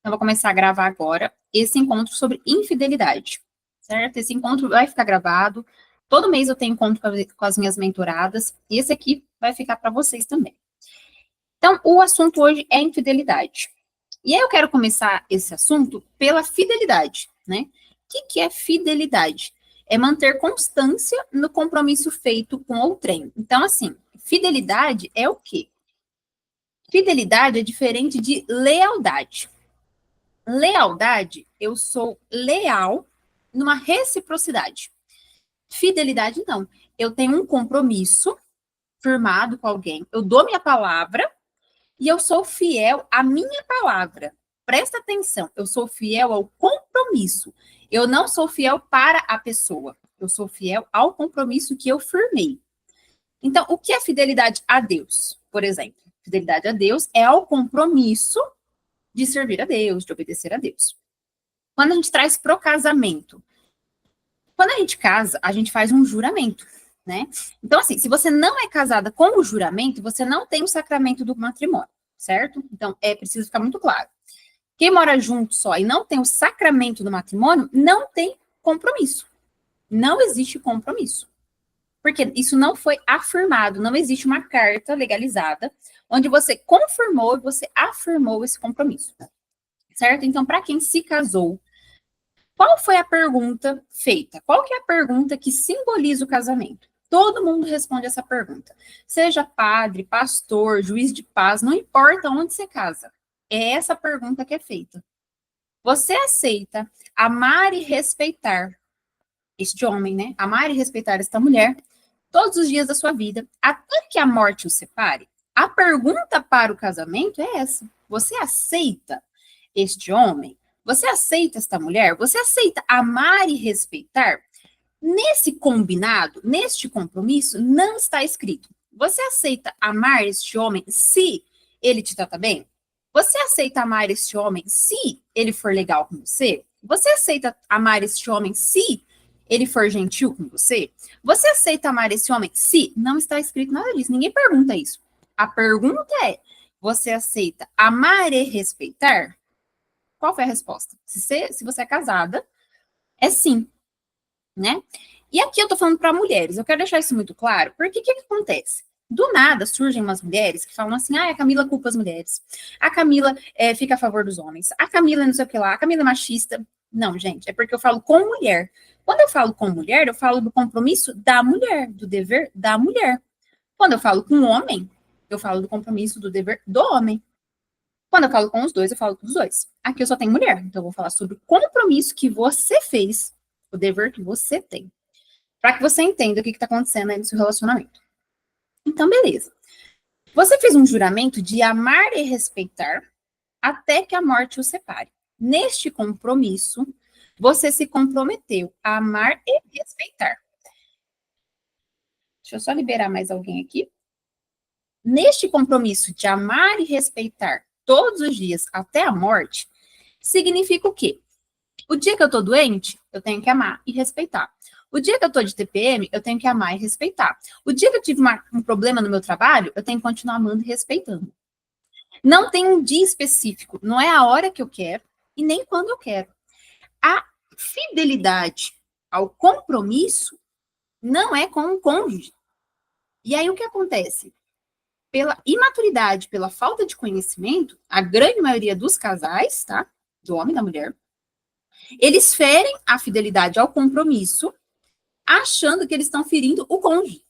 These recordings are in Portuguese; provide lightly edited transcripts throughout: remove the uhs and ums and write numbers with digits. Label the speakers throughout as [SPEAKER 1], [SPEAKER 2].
[SPEAKER 1] Eu vou começar a gravar agora esse encontro sobre infidelidade, certo? Esse encontro vai ficar gravado. Todo mês eu tenho encontro com as minhas mentoradas, e esse aqui vai ficar para vocês também. Então, o assunto hoje é infidelidade. E aí eu quero começar esse assunto pela fidelidade, né? O que é fidelidade? É manter constância no compromisso feito com outrem. Então, assim, fidelidade é o quê? Fidelidade é diferente de lealdade. Lealdade, eu sou leal numa reciprocidade. Fidelidade, não. Eu tenho um compromisso firmado com alguém, eu dou minha palavra e eu sou fiel à minha palavra. Presta atenção, eu sou fiel ao compromisso. Eu não sou fiel para a pessoa, eu sou fiel ao compromisso que eu firmei. Então, o que é fidelidade a Deus, por exemplo? Fidelidade a Deus é ao compromisso de servir a Deus, de obedecer a Deus. Quando a gente traz pro casamento, quando a gente casa, a gente faz um juramento, né? Então, assim, se você não é casada com o juramento, você não tem o sacramento do matrimônio, certo? Então, é preciso ficar muito claro. Quem mora junto só e não tem o sacramento do matrimônio, não tem compromisso. Não existe compromisso. Porque isso não foi afirmado, não existe uma carta legalizada onde você confirmou e você afirmou esse compromisso. Certo? Então, para quem se casou, qual foi a pergunta feita? Qual que é a pergunta que simboliza o casamento? Todo mundo responde essa pergunta. Seja padre, pastor, juiz de paz, não importa onde você casa. É essa pergunta que é feita. Você aceita amar e respeitar este homem, né? Amar e respeitar esta mulher todos os dias da sua vida, até que a morte o separe? A pergunta para o casamento é essa. Você aceita este homem? Você aceita esta mulher? Você aceita amar e respeitar? Nesse combinado, neste compromisso, não está escrito. Você aceita amar este homem se ele te trata bem? Você aceita amar este homem se ele for legal com você? Você aceita amar este homem se ele for gentil com você? Você aceita amar esse homem se? Não está escrito nada disso. Ninguém pergunta isso. A pergunta é: você aceita amar e respeitar? Qual foi a resposta? Se você é casada, é sim, né? E aqui eu tô falando para mulheres, eu quero deixar isso muito claro, porque o que acontece? Do nada surgem umas mulheres que falam assim: a Camila culpa as mulheres, a Camila fica a favor dos homens, a Camila não sei o que lá, a Camila é machista. Não, gente, é porque eu falo com mulher. Quando eu falo com mulher, eu falo do compromisso da mulher, do dever da mulher. Quando eu falo com homem, eu falo do compromisso do dever do homem. Quando eu falo com os dois, eu falo com os dois. Aqui eu só tenho mulher, então eu vou falar sobre o compromisso que você fez, o dever que você tem, para que você entenda o que está acontecendo aí no seu relacionamento. Então, beleza. Você fez um juramento de amar e respeitar até que a morte o separe. Neste compromisso, você se comprometeu a amar e respeitar. Deixa eu só liberar mais alguém aqui. Neste compromisso de amar e respeitar todos os dias até a morte, significa o quê? O dia que eu tô doente, eu tenho que amar e respeitar. O dia que eu tô de TPM, eu tenho que amar e respeitar. O dia que eu tive um problema no meu trabalho, eu tenho que continuar amando e respeitando. Não tem um dia específico, não é a hora que eu quero e nem quando eu quero. A fidelidade ao compromisso não é com o cônjuge. E aí o que acontece? Pela imaturidade, pela falta de conhecimento, a grande maioria dos casais, tá? Do homem e da mulher, eles ferem a fidelidade ao compromisso, achando que eles estão ferindo o cônjuge.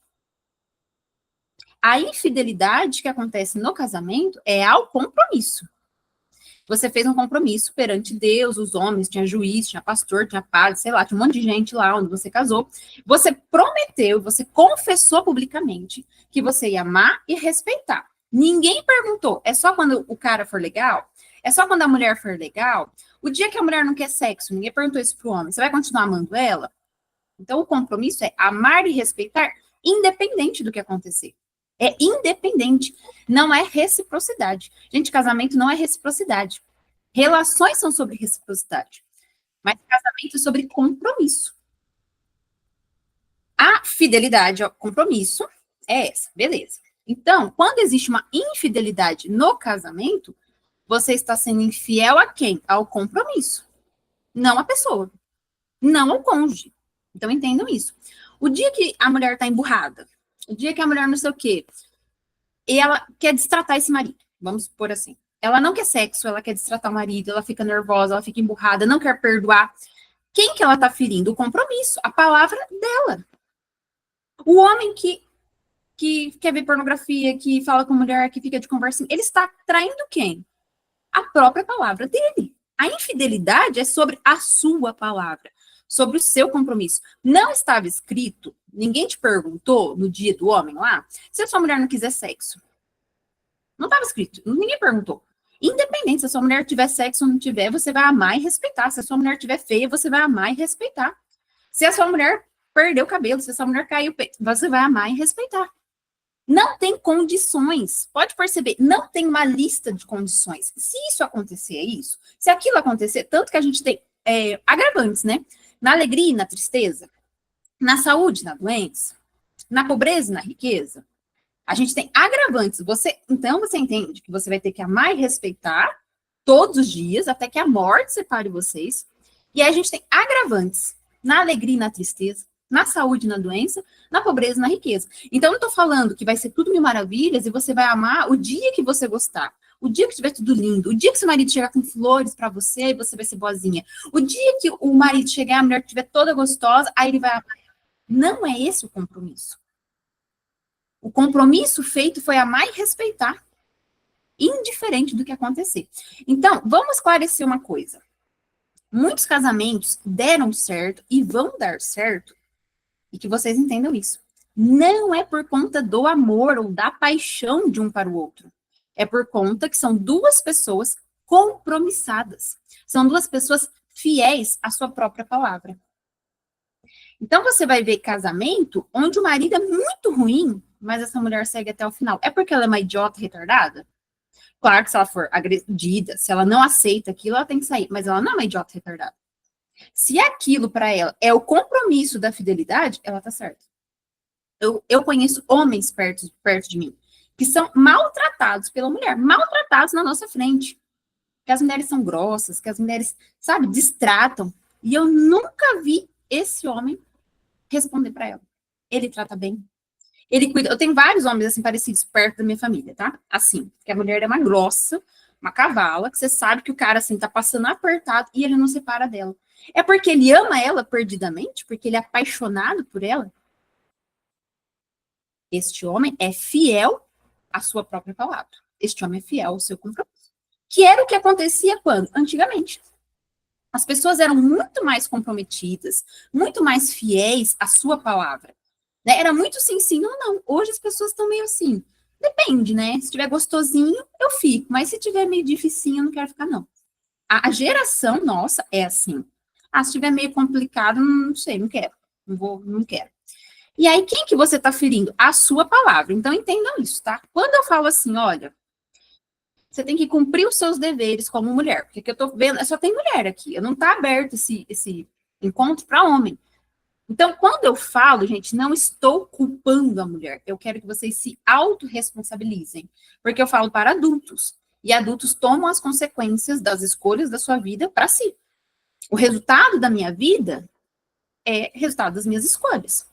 [SPEAKER 1] A infidelidade que acontece no casamento é ao compromisso. Você fez um compromisso perante Deus, os homens, tinha juiz, tinha pastor, tinha padre, sei lá, tinha um monte de gente lá onde você casou. Você prometeu, você confessou publicamente que você ia amar e respeitar. Ninguém perguntou, é só quando o cara for legal? É só quando a mulher for legal? O dia que a mulher não quer sexo, ninguém perguntou isso pro homem, você vai continuar amando ela? Então, o compromisso é amar e respeitar, independente do que acontecer. É independente, não é reciprocidade. Gente, casamento não é reciprocidade. Relações são sobre reciprocidade, mas casamento é sobre compromisso. A fidelidade ao compromisso é essa, beleza. Então, quando existe uma infidelidade no casamento, Você está sendo infiel a quem? Ao compromisso. Não à pessoa. Não ao cônjuge. Então, entendam isso. O dia que a mulher está emburrada, o dia que a mulher não sei o quê, e ela quer destratar esse marido, vamos supor assim. Ela não quer sexo, ela quer destratar o marido, ela fica nervosa, ela fica emburrada, não quer perdoar. Quem que ela está ferindo? O compromisso, a palavra dela. O homem que quer ver pornografia, que fala com mulher, que fica de conversinha, ele está traindo quem? A própria palavra dele. A infidelidade é sobre a sua palavra, sobre o seu compromisso. Não estava escrito, ninguém te perguntou no dia do homem lá, se a sua mulher não quiser sexo. Não estava escrito, ninguém perguntou. Independente se a sua mulher tiver sexo ou não tiver, você vai amar e respeitar. Se a sua mulher tiver feia, você vai amar e respeitar. Se a sua mulher perdeu o cabelo, se a sua mulher caiu o peito, você vai amar e respeitar. Não tem condições. Pode perceber, não tem uma lista de condições. Se isso acontecer, é isso. Se aquilo acontecer, tanto que a gente tem agravantes, né? Na alegria e na tristeza, na saúde, na doença, na pobreza e na riqueza. A gente tem agravantes. Então, você entende que você vai ter que amar e respeitar todos os dias, até que a morte separe vocês. E aí a gente tem agravantes na alegria e na tristeza, na saúde e na doença, na pobreza e na riqueza. Então, eu não estou falando que vai ser tudo mil maravilhas e você vai amar o dia que você gostar. O dia que estiver tudo lindo, o dia que seu marido chegar com flores para você e você vai ser boazinha. O dia que o marido chegar, a mulher estiver toda gostosa, aí ele vai amar. Não é esse o compromisso. O compromisso feito foi amar e respeitar, indiferente do que acontecer. Então, vamos esclarecer uma coisa. Muitos casamentos deram certo e vão dar certo, e que vocês entendam isso. Não é por conta do amor ou da paixão de um para o outro. É por conta que são duas pessoas compromissadas. São duas pessoas fiéis à sua própria palavra. Então, você vai ver casamento onde o marido é muito ruim, mas essa mulher segue até o final. É porque ela é uma idiota retardada? Claro que se ela for agredida, se ela não aceita aquilo, ela tem que sair. Mas ela não é uma idiota retardada. Se aquilo para ela é o compromisso da fidelidade, ela tá certa. Eu conheço homens perto de mim que são maltratados pela mulher, maltratados na nossa frente. Que as mulheres são grossas, que as mulheres, sabe, distratam. E eu nunca vi esse homem responder para ela. Ele trata bem. Ele cuida. Eu tenho vários homens assim parecidos perto da minha família, tá? Assim, que a mulher é uma grossa, uma cavala, que você sabe que o cara assim tá passando apertado e ele não separa dela. É porque ele ama ela perdidamente, porque ele é apaixonado por ela. Este homem é fiel à sua própria palavra. Este homem é fiel ao seu compromisso. Que era o que acontecia quando? Antigamente. As pessoas eram muito mais comprometidas, muito mais fiéis à sua palavra. Né? Era muito sim, sim ou não. Hoje as pessoas estão meio assim. Depende, né? Se tiver gostosinho, eu fico. Mas se tiver meio dificinho, eu não quero ficar, não. A geração nossa é assim. Ah, se tiver meio complicado, não sei, não quero. Não quero. E aí, quem que você está ferindo? A sua palavra. Então, entendam isso, tá? Quando eu falo assim, olha, você tem que cumprir os seus deveres como mulher, porque que eu tô vendo, só tem mulher aqui, não tá aberto esse encontro para homem. Então, quando eu falo, gente, não estou culpando a mulher, eu quero que vocês se autorresponsabilizem, porque eu falo para adultos, e adultos tomam as consequências das escolhas da sua vida para si. O resultado da minha vida é resultado das minhas escolhas.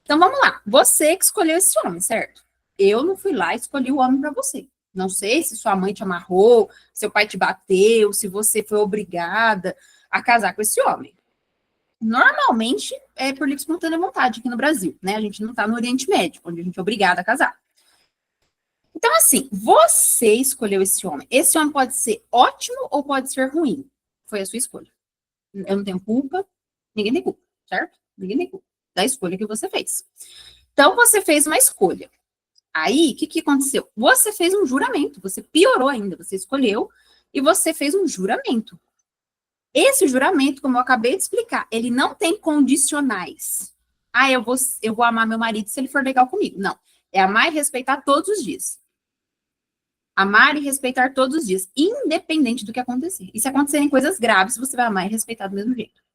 [SPEAKER 1] Então, vamos lá. Você que escolheu esse homem, certo? Eu não fui lá e escolhi o homem para você. Não sei se sua mãe te amarrou, seu pai te bateu, se você foi obrigada a casar com esse homem. Normalmente é por livre e espontânea vontade aqui no Brasil, né? A gente não tá no Oriente Médio, onde a gente é obrigada a casar. Então, assim, você escolheu esse homem. Esse homem pode ser ótimo ou pode ser ruim. Foi a sua escolha. Eu não tenho culpa, ninguém tem culpa, certo? Ninguém tem culpa da escolha que você fez. Então, você fez uma escolha. Aí, o que aconteceu? Você fez um juramento, você piorou ainda, você escolheu e você fez um juramento. Esse juramento, como eu acabei de explicar, ele não tem condicionais. Ah, eu vou amar meu marido se ele for legal comigo. Não. É amar e respeitar todos os dias. Amar e respeitar todos os dias, independente do que acontecer. E se acontecerem coisas graves, você vai amar e respeitar do mesmo jeito.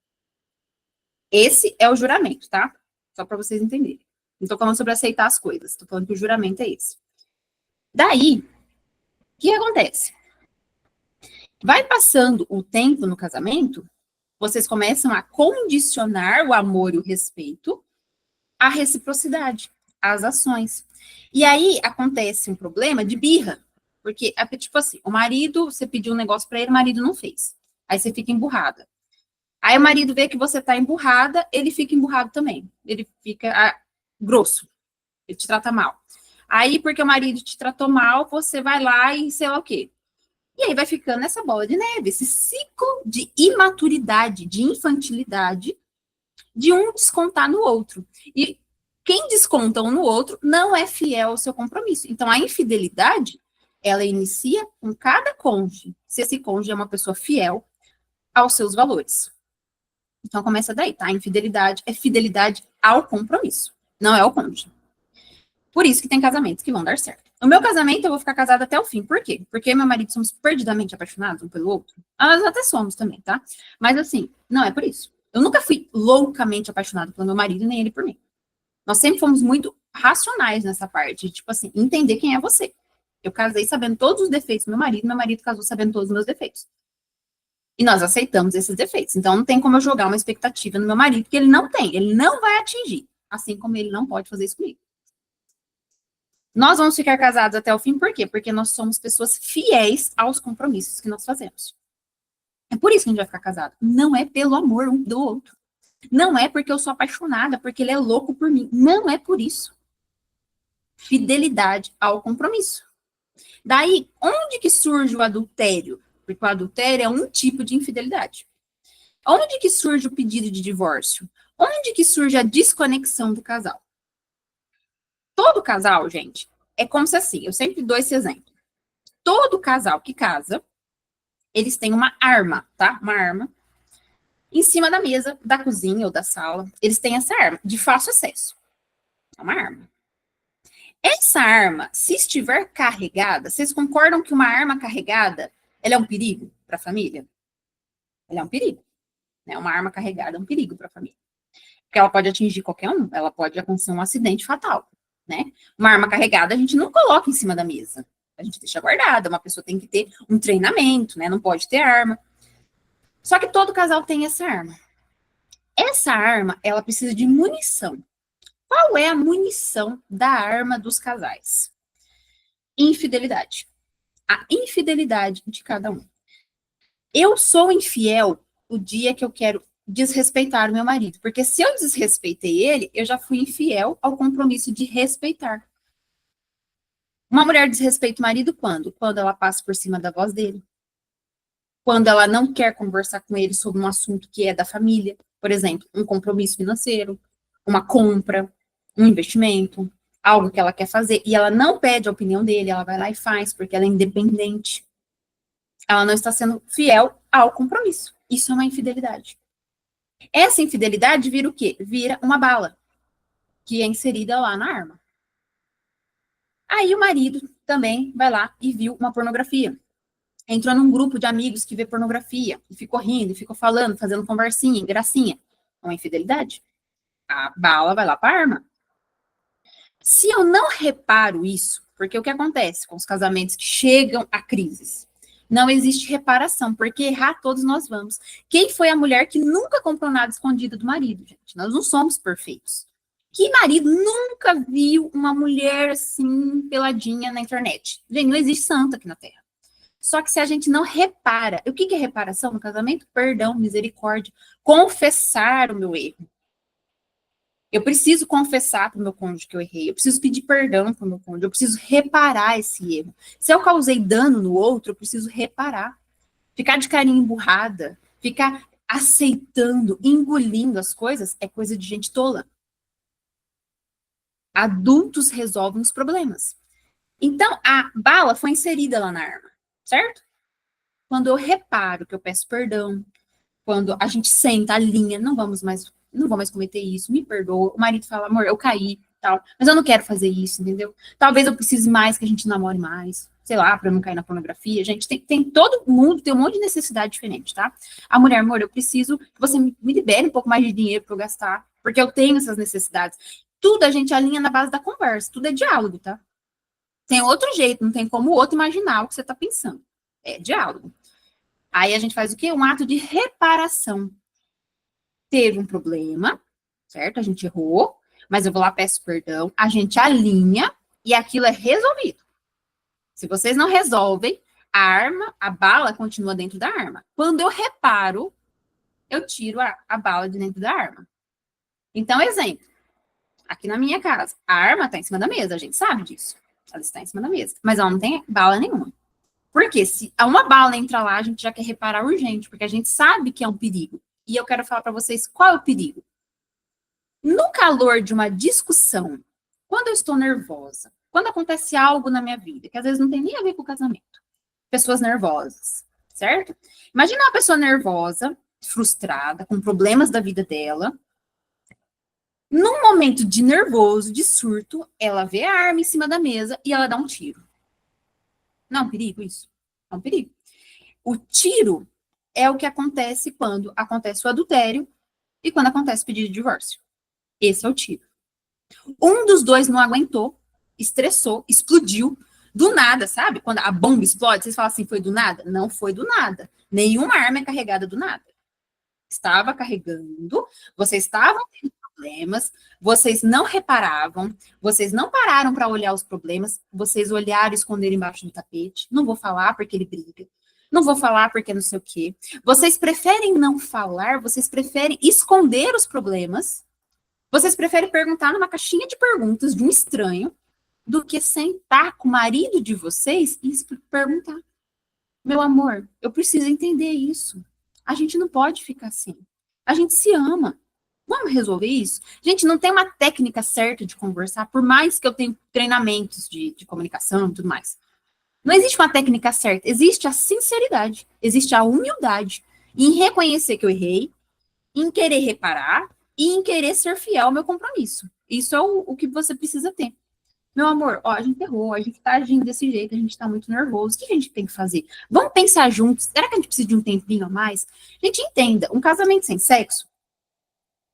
[SPEAKER 1] Esse é o juramento, tá? Só para vocês entenderem. Não estou falando sobre aceitar as coisas, estou falando que o juramento é esse. Daí, o que acontece? Vai passando o tempo no casamento, vocês começam a condicionar o amor e o respeito à reciprocidade, às ações. E aí acontece um problema de birra, porque, tipo assim, o marido, você pediu um negócio para ele, o marido não fez. Aí você fica emburrada. Aí o marido vê que você tá emburrada, ele fica emburrado também. Ele fica grosso, ele te trata mal. Aí, porque o marido te tratou mal, você vai lá e sei lá o quê. E aí vai ficando essa bola de neve, esse ciclo de imaturidade, de infantilidade, de um descontar no outro. E quem desconta um no outro não é fiel ao seu compromisso. Então, a infidelidade, ela inicia com cada cônjuge, se esse cônjuge é uma pessoa fiel aos seus valores. Então, começa daí, tá? A infidelidade é fidelidade ao compromisso, não é ao cônjuge. Por isso que tem casamentos que vão dar certo. No meu casamento, eu vou ficar casada até o fim. Por quê? Porque eu e meu marido somos perdidamente apaixonados um pelo outro. Nós até somos também, tá? Mas assim, não é por isso. Eu nunca fui loucamente apaixonada pelo meu marido, nem ele por mim. Nós sempre fomos muito racionais nessa parte, de, tipo assim, entender quem é você. Eu casei sabendo todos os defeitos do meu marido casou sabendo todos os meus defeitos. E nós aceitamos esses defeitos. Então, não tem como eu jogar uma expectativa no meu marido que ele não tem, ele não vai atingir. Assim como ele não pode fazer isso comigo. Nós vamos ficar casados até o fim, por quê? Porque nós somos pessoas fiéis aos compromissos que nós fazemos. É por isso que a gente vai ficar casado. Não é pelo amor um do outro. Não é porque eu sou apaixonada, porque ele é louco por mim. Não é por isso. Fidelidade ao compromisso. Daí, onde que surge o adultério? Porque o adultério é um tipo de infidelidade. Onde que surge o pedido de divórcio? Onde que surge a desconexão do casal? Todo casal, gente, é como se assim, eu sempre dou esse exemplo. Todo casal que casa, eles têm uma arma, tá? Uma arma em cima da mesa da cozinha ou da sala. Eles têm essa arma de fácil acesso. É uma arma. Essa arma, se estiver carregada, vocês concordam que uma arma carregada, ela é um perigo para a família? Ela é um perigo. Né? Uma arma carregada é um perigo para a família. Porque ela pode atingir qualquer um, ela pode acontecer um acidente fatal, né? Uma arma carregada a gente não coloca em cima da mesa. A gente deixa guardada, uma pessoa tem que ter um treinamento, né? Não pode ter arma. Só que todo casal tem essa arma. Essa arma, ela precisa de munição. Qual é a munição da arma dos casais? Infidelidade. A infidelidade de cada um. Eu sou infiel o dia que eu quero desrespeitar o meu marido, porque se eu desrespeitei ele, eu já fui infiel ao compromisso de respeitar. Uma mulher desrespeita o marido quando? Quando ela passa por cima da voz dele. Quando ela não quer conversar com ele sobre um assunto que é da família, por exemplo, um compromisso financeiro, uma compra, um investimento, algo que ela quer fazer, e ela não pede a opinião dele, ela vai lá e faz, porque ela é independente. Ela não está sendo fiel ao compromisso. Isso é uma infidelidade. Essa infidelidade vira o quê? Vira uma bala, que é inserida lá na arma. Aí o marido também vai lá e viu uma pornografia. Entrou num grupo de amigos que vê pornografia, e ficou rindo, e ficou falando, fazendo conversinha, gracinha. É uma infidelidade. A bala vai lá para a arma. Se eu não reparo isso, porque o que acontece com os casamentos que chegam a crises? Não existe reparação, porque errar todos nós vamos. Quem foi a mulher que nunca comprou nada escondido do marido, gente? Nós não somos perfeitos. Que marido nunca viu uma mulher assim, peladinha na internet? Gente, não existe santo aqui na Terra. Só que se a gente não repara, o que é reparação no casamento? Perdão, misericórdia, confessar o meu erro. Eu preciso confessar para o meu cônjuge que eu errei, eu preciso pedir perdão para o meu cônjuge, eu preciso reparar esse erro. Se eu causei dano no outro, eu preciso reparar. Ficar de carinha emburrada, ficar aceitando, engolindo as coisas, é coisa de gente tola. Adultos resolvem os problemas. Então, a bala foi inserida lá na arma, certo? Quando eu reparo que eu peço perdão, quando a gente senta, alinha, não vou mais cometer isso, me perdoa. O marido fala, amor, eu caí, tal, mas eu não quero fazer isso, entendeu? Talvez eu precise mais que a gente namore mais, sei lá, para não cair na pornografia. Gente, tem todo mundo, tem um monte de necessidade diferente, tá? A mulher, amor, eu preciso que você me libere um pouco mais de dinheiro para eu gastar, porque eu tenho essas necessidades. Tudo a gente alinha na base da conversa, tudo é diálogo, tá? Tem outro jeito, não tem como o outro imaginar o que você tá pensando. É diálogo. Aí a gente faz o quê? Um ato de reparação. Teve um problema, certo? A gente errou, mas eu vou lá, peço perdão, a gente alinha e aquilo é resolvido. Se vocês não resolvem, a bala continua dentro da arma. Quando eu reparo, eu tiro a bala de dentro da arma. Então, exemplo, aqui na minha casa, a arma está em cima da mesa, a gente sabe disso. Ela está em cima da mesa, mas ela não tem bala nenhuma. Porque se uma bala entra lá, a gente já quer reparar urgente, porque a gente sabe que é um perigo. E eu quero falar para vocês qual é o perigo. No calor de uma discussão, quando eu estou nervosa, quando acontece algo na minha vida, que às vezes não tem nem a ver com o casamento, pessoas nervosas, certo? Imagina uma pessoa nervosa, frustrada, com problemas da vida dela. Num momento de nervoso, de surto, ela vê a arma em cima da mesa e ela dá um tiro. Não é um perigo isso? É um perigo. O tiro é o que acontece quando acontece o adultério e quando acontece o pedido de divórcio. Esse é o tiro. Um dos dois não aguentou, estressou, explodiu, do nada, sabe? Quando a bomba explode, vocês falam assim, foi do nada? Não foi do nada. Nenhuma arma é carregada do nada. Estava carregando, vocês estavam tendo problemas, vocês não reparavam, vocês não pararam para olhar os problemas, vocês olharam e esconderam embaixo do tapete. Não vou falar porque ele briga. Não vou falar porque não sei o quê. Vocês preferem não falar, vocês preferem esconder os problemas, vocês preferem perguntar numa caixinha de perguntas de um estranho do que sentar com o marido de vocês e perguntar: meu amor, eu preciso entender isso. A gente não pode ficar assim. A gente se ama. Vamos resolver isso? Gente, não tem uma técnica certa de conversar, por mais que eu tenha treinamentos de comunicação e tudo mais. Não existe uma técnica certa. Existe a sinceridade, existe a humildade em reconhecer que eu errei, em querer reparar e em querer ser fiel ao meu compromisso. Isso é o que você precisa ter. Meu amor, ó, a gente errou, a gente tá agindo desse jeito, a gente tá muito nervoso, o que a gente tem que fazer? Vamos pensar juntos, será que a gente precisa de um tempinho a mais? Gente, entenda, um casamento sem sexo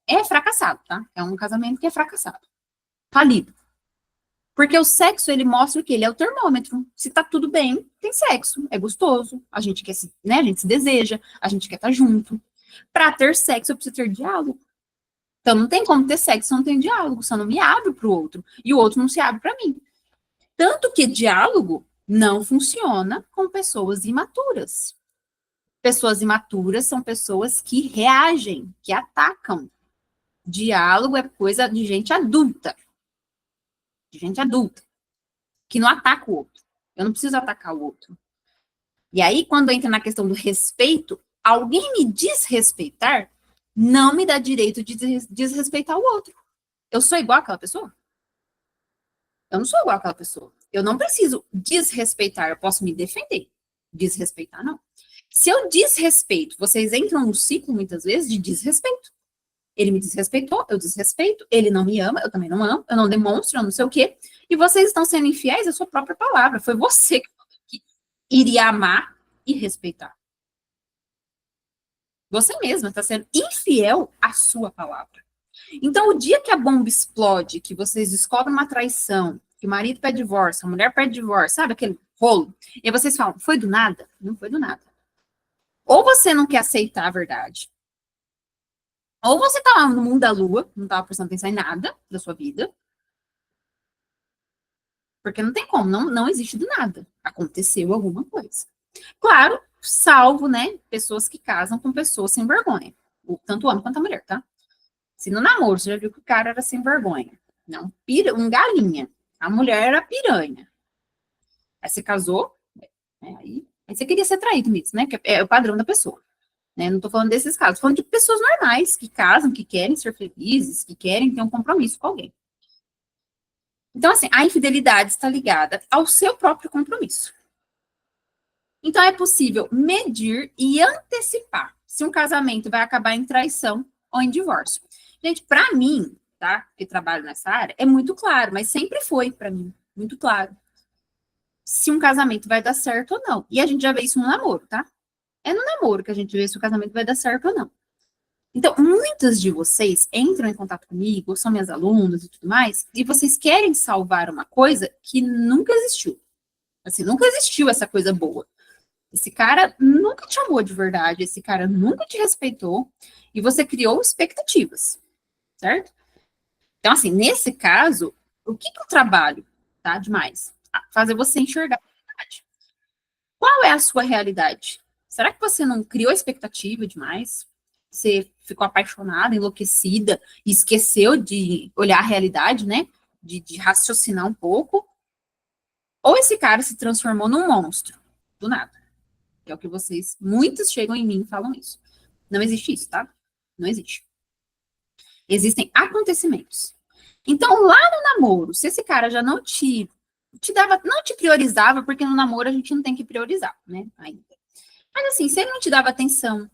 [SPEAKER 1] é fracassado, tá? É um casamento que é fracassado, falido. Porque o sexo, ele mostra o quê? Ele é o termômetro. Se tá tudo bem, tem sexo, é gostoso, a gente quer se, né, a gente se deseja, a gente quer estar junto. Para ter sexo, eu preciso ter diálogo. Então, não tem como ter sexo se não tem diálogo, se eu não me abro para o outro, e o outro não se abre para mim. Tanto que diálogo não funciona com pessoas imaturas. Pessoas imaturas são pessoas que reagem, que atacam. Diálogo é coisa de gente adulta. De gente adulta. Que não ataca o outro. Eu não preciso atacar o outro. E aí, quando entra na questão do respeito, alguém me desrespeitar não me dá direito de desrespeitar o outro. Eu sou igual àquela pessoa? Eu não sou igual àquela pessoa. Eu não preciso desrespeitar, eu posso me defender. Desrespeitar, não. Se eu desrespeito, vocês entram no ciclo, muitas vezes, de desrespeito. Ele me desrespeitou, eu desrespeito, ele não me ama, eu também não amo, eu não demonstro, eu não sei o quê, e vocês estão sendo infiéis à sua própria palavra. Foi você que iria amar e respeitar. Você mesma está sendo infiel à sua palavra. Então, o dia que a bomba explode, que vocês descobrem uma traição, que o marido pede divórcio, a mulher pede divórcio, sabe aquele rolo? E aí vocês falam, foi do nada? Não foi do nada. Ou você não quer aceitar a verdade, ou você tá lá no mundo da lua, não tava prestando atenção em nada da sua vida, porque não tem como, não existe do nada. Aconteceu alguma coisa. Claro, salvo, né, pessoas que casam com pessoas sem vergonha. Tanto o homem quanto a mulher, tá? Se no namoro você já viu que o cara era sem vergonha. Não, um galinha. A mulher era piranha. Aí você casou, né, aí você queria ser traído mesmo, né? Que é o padrão da pessoa. Né? Não tô falando desses casos, tô falando de pessoas normais que casam, que querem ser felizes, que querem ter um compromisso com alguém. Então, assim, a infidelidade está ligada ao seu próprio compromisso. Então, é possível medir e antecipar se um casamento vai acabar em traição ou em divórcio. Gente, para mim, tá, que trabalho nessa área, é muito claro, mas sempre foi para mim, muito claro, se um casamento vai dar certo ou não. E a gente já vê isso no namoro, tá? É no namoro que a gente vê se o casamento vai dar certo ou não. Então, muitas de vocês entram em contato comigo, são minhas alunas e tudo mais, e vocês querem salvar uma coisa que nunca existiu. Assim, nunca existiu essa coisa boa. Esse cara nunca te amou de verdade, esse cara nunca te respeitou, e você criou expectativas, certo? Então, assim, nesse caso, o que eu trabalho, tá, demais? Fazer você enxergar a realidade. Qual é a sua realidade? Será que você não criou expectativa demais? Você ficou apaixonada, enlouquecida, e esqueceu de olhar a realidade, né? De raciocinar um pouco? Ou esse cara se transformou num monstro, do nada? Que é o que vocês, muitos chegam em mim e falam isso. Não existe isso, tá? Não existe. Existem acontecimentos. Então, lá no namoro, se esse cara já não te dava, não te priorizava, porque no namoro a gente não tem que priorizar, né? Ainda. Mas assim, se ele não te dava atenção,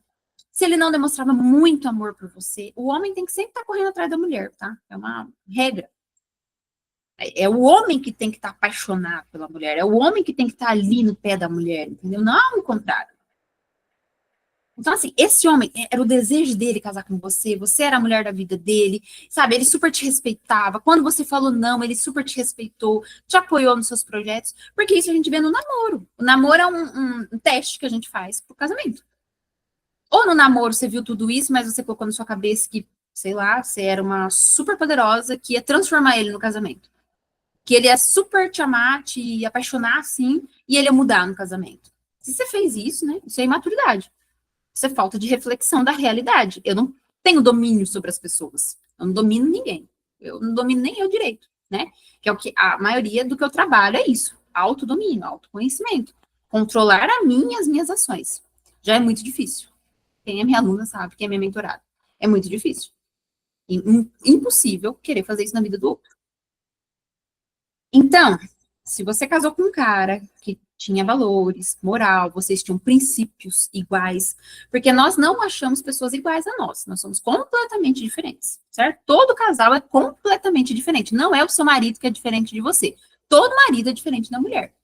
[SPEAKER 1] se ele não demonstrava muito amor por você, o homem tem que sempre estar correndo atrás da mulher, tá? É uma regra. É o homem que tem que estar apaixonado pela mulher, é o homem que tem que estar ali no pé da mulher, entendeu? Não o contrário. Então, assim, esse homem era o desejo dele casar com você, você era a mulher da vida dele, sabe? Ele super te respeitava. Quando você falou não, ele super te respeitou, te apoiou nos seus projetos, porque isso a gente vê no namoro. O namoro é um teste que a gente faz pro casamento. Ou no namoro você viu tudo isso, mas você colocou na sua cabeça que, sei lá, você era uma super poderosa que ia transformar ele no casamento. Que ele ia super te amar, te apaixonar assim, e ele ia mudar no casamento. Se você fez isso, né? Isso é imaturidade. Isso é falta de reflexão da realidade. Eu não tenho domínio sobre as pessoas. Eu não domino ninguém. Eu não domino nem eu direito, né? Que é o que a maioria do que eu trabalho é isso: autodomínio, autoconhecimento. Controlar a mim e as minhas ações. Já é muito difícil. Quem é minha aluna sabe, quem é minha mentorada. É muito difícil. Impossível querer fazer isso na vida do outro. Então, se você casou com um cara que tinha valores, moral, vocês tinham princípios iguais, porque nós não achamos pessoas iguais a nós somos completamente diferentes, certo? Todo casal é completamente diferente, não é o seu marido que é diferente de você. Todo marido é diferente da mulher.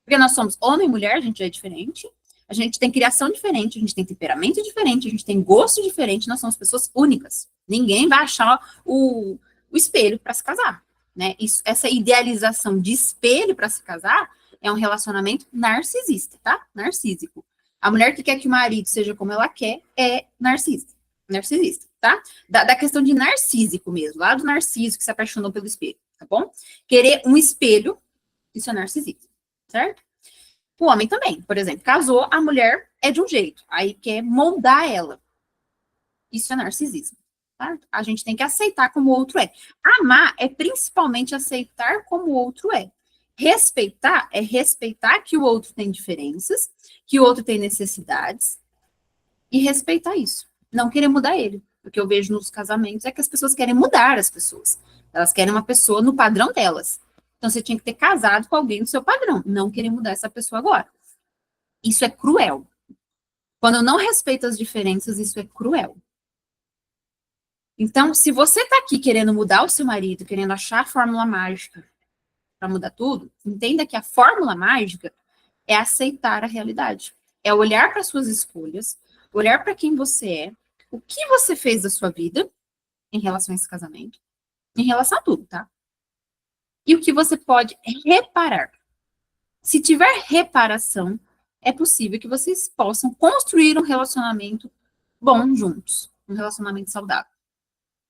[SPEAKER 1] Porque nós somos homem e mulher, a gente é diferente, a gente tem criação diferente, a gente tem temperamento diferente, a gente tem gosto diferente, nós somos pessoas únicas. Ninguém vai achar o espelho para se casar, né? Isso, essa idealização de espelho para se casar é um relacionamento narcisista, tá? Narcísico. A mulher que quer que o marido seja como ela quer é narcisista, tá? Da questão de narcísico mesmo, lá do narciso que se apaixonou pelo espelho, tá bom? Querer um espelho, isso é narcisismo, certo? O homem também, por exemplo, casou, a mulher é de um jeito, aí quer moldar ela. Isso é narcisismo. Tá? A gente tem que aceitar como o outro é. Amar é principalmente aceitar como o outro é. Respeitar é respeitar que o outro tem diferenças, que o outro tem necessidades, e respeitar isso. Não querer mudar ele. O que eu vejo nos casamentos é que as pessoas querem mudar as pessoas. Elas querem uma pessoa no padrão delas. Então você tinha que ter casado com alguém do seu padrão, não querer mudar essa pessoa agora. Isso é cruel. Quando eu não respeito as diferenças, isso é cruel. Então, se você está aqui querendo mudar o seu marido, querendo achar a fórmula mágica para mudar tudo, entenda que a fórmula mágica é aceitar a realidade. É olhar para suas escolhas, olhar para quem você é, o que você fez da sua vida em relação a esse casamento, em relação a tudo, tá? E o que você pode reparar. Se tiver reparação, é possível que vocês possam construir um relacionamento bom juntos, um relacionamento saudável.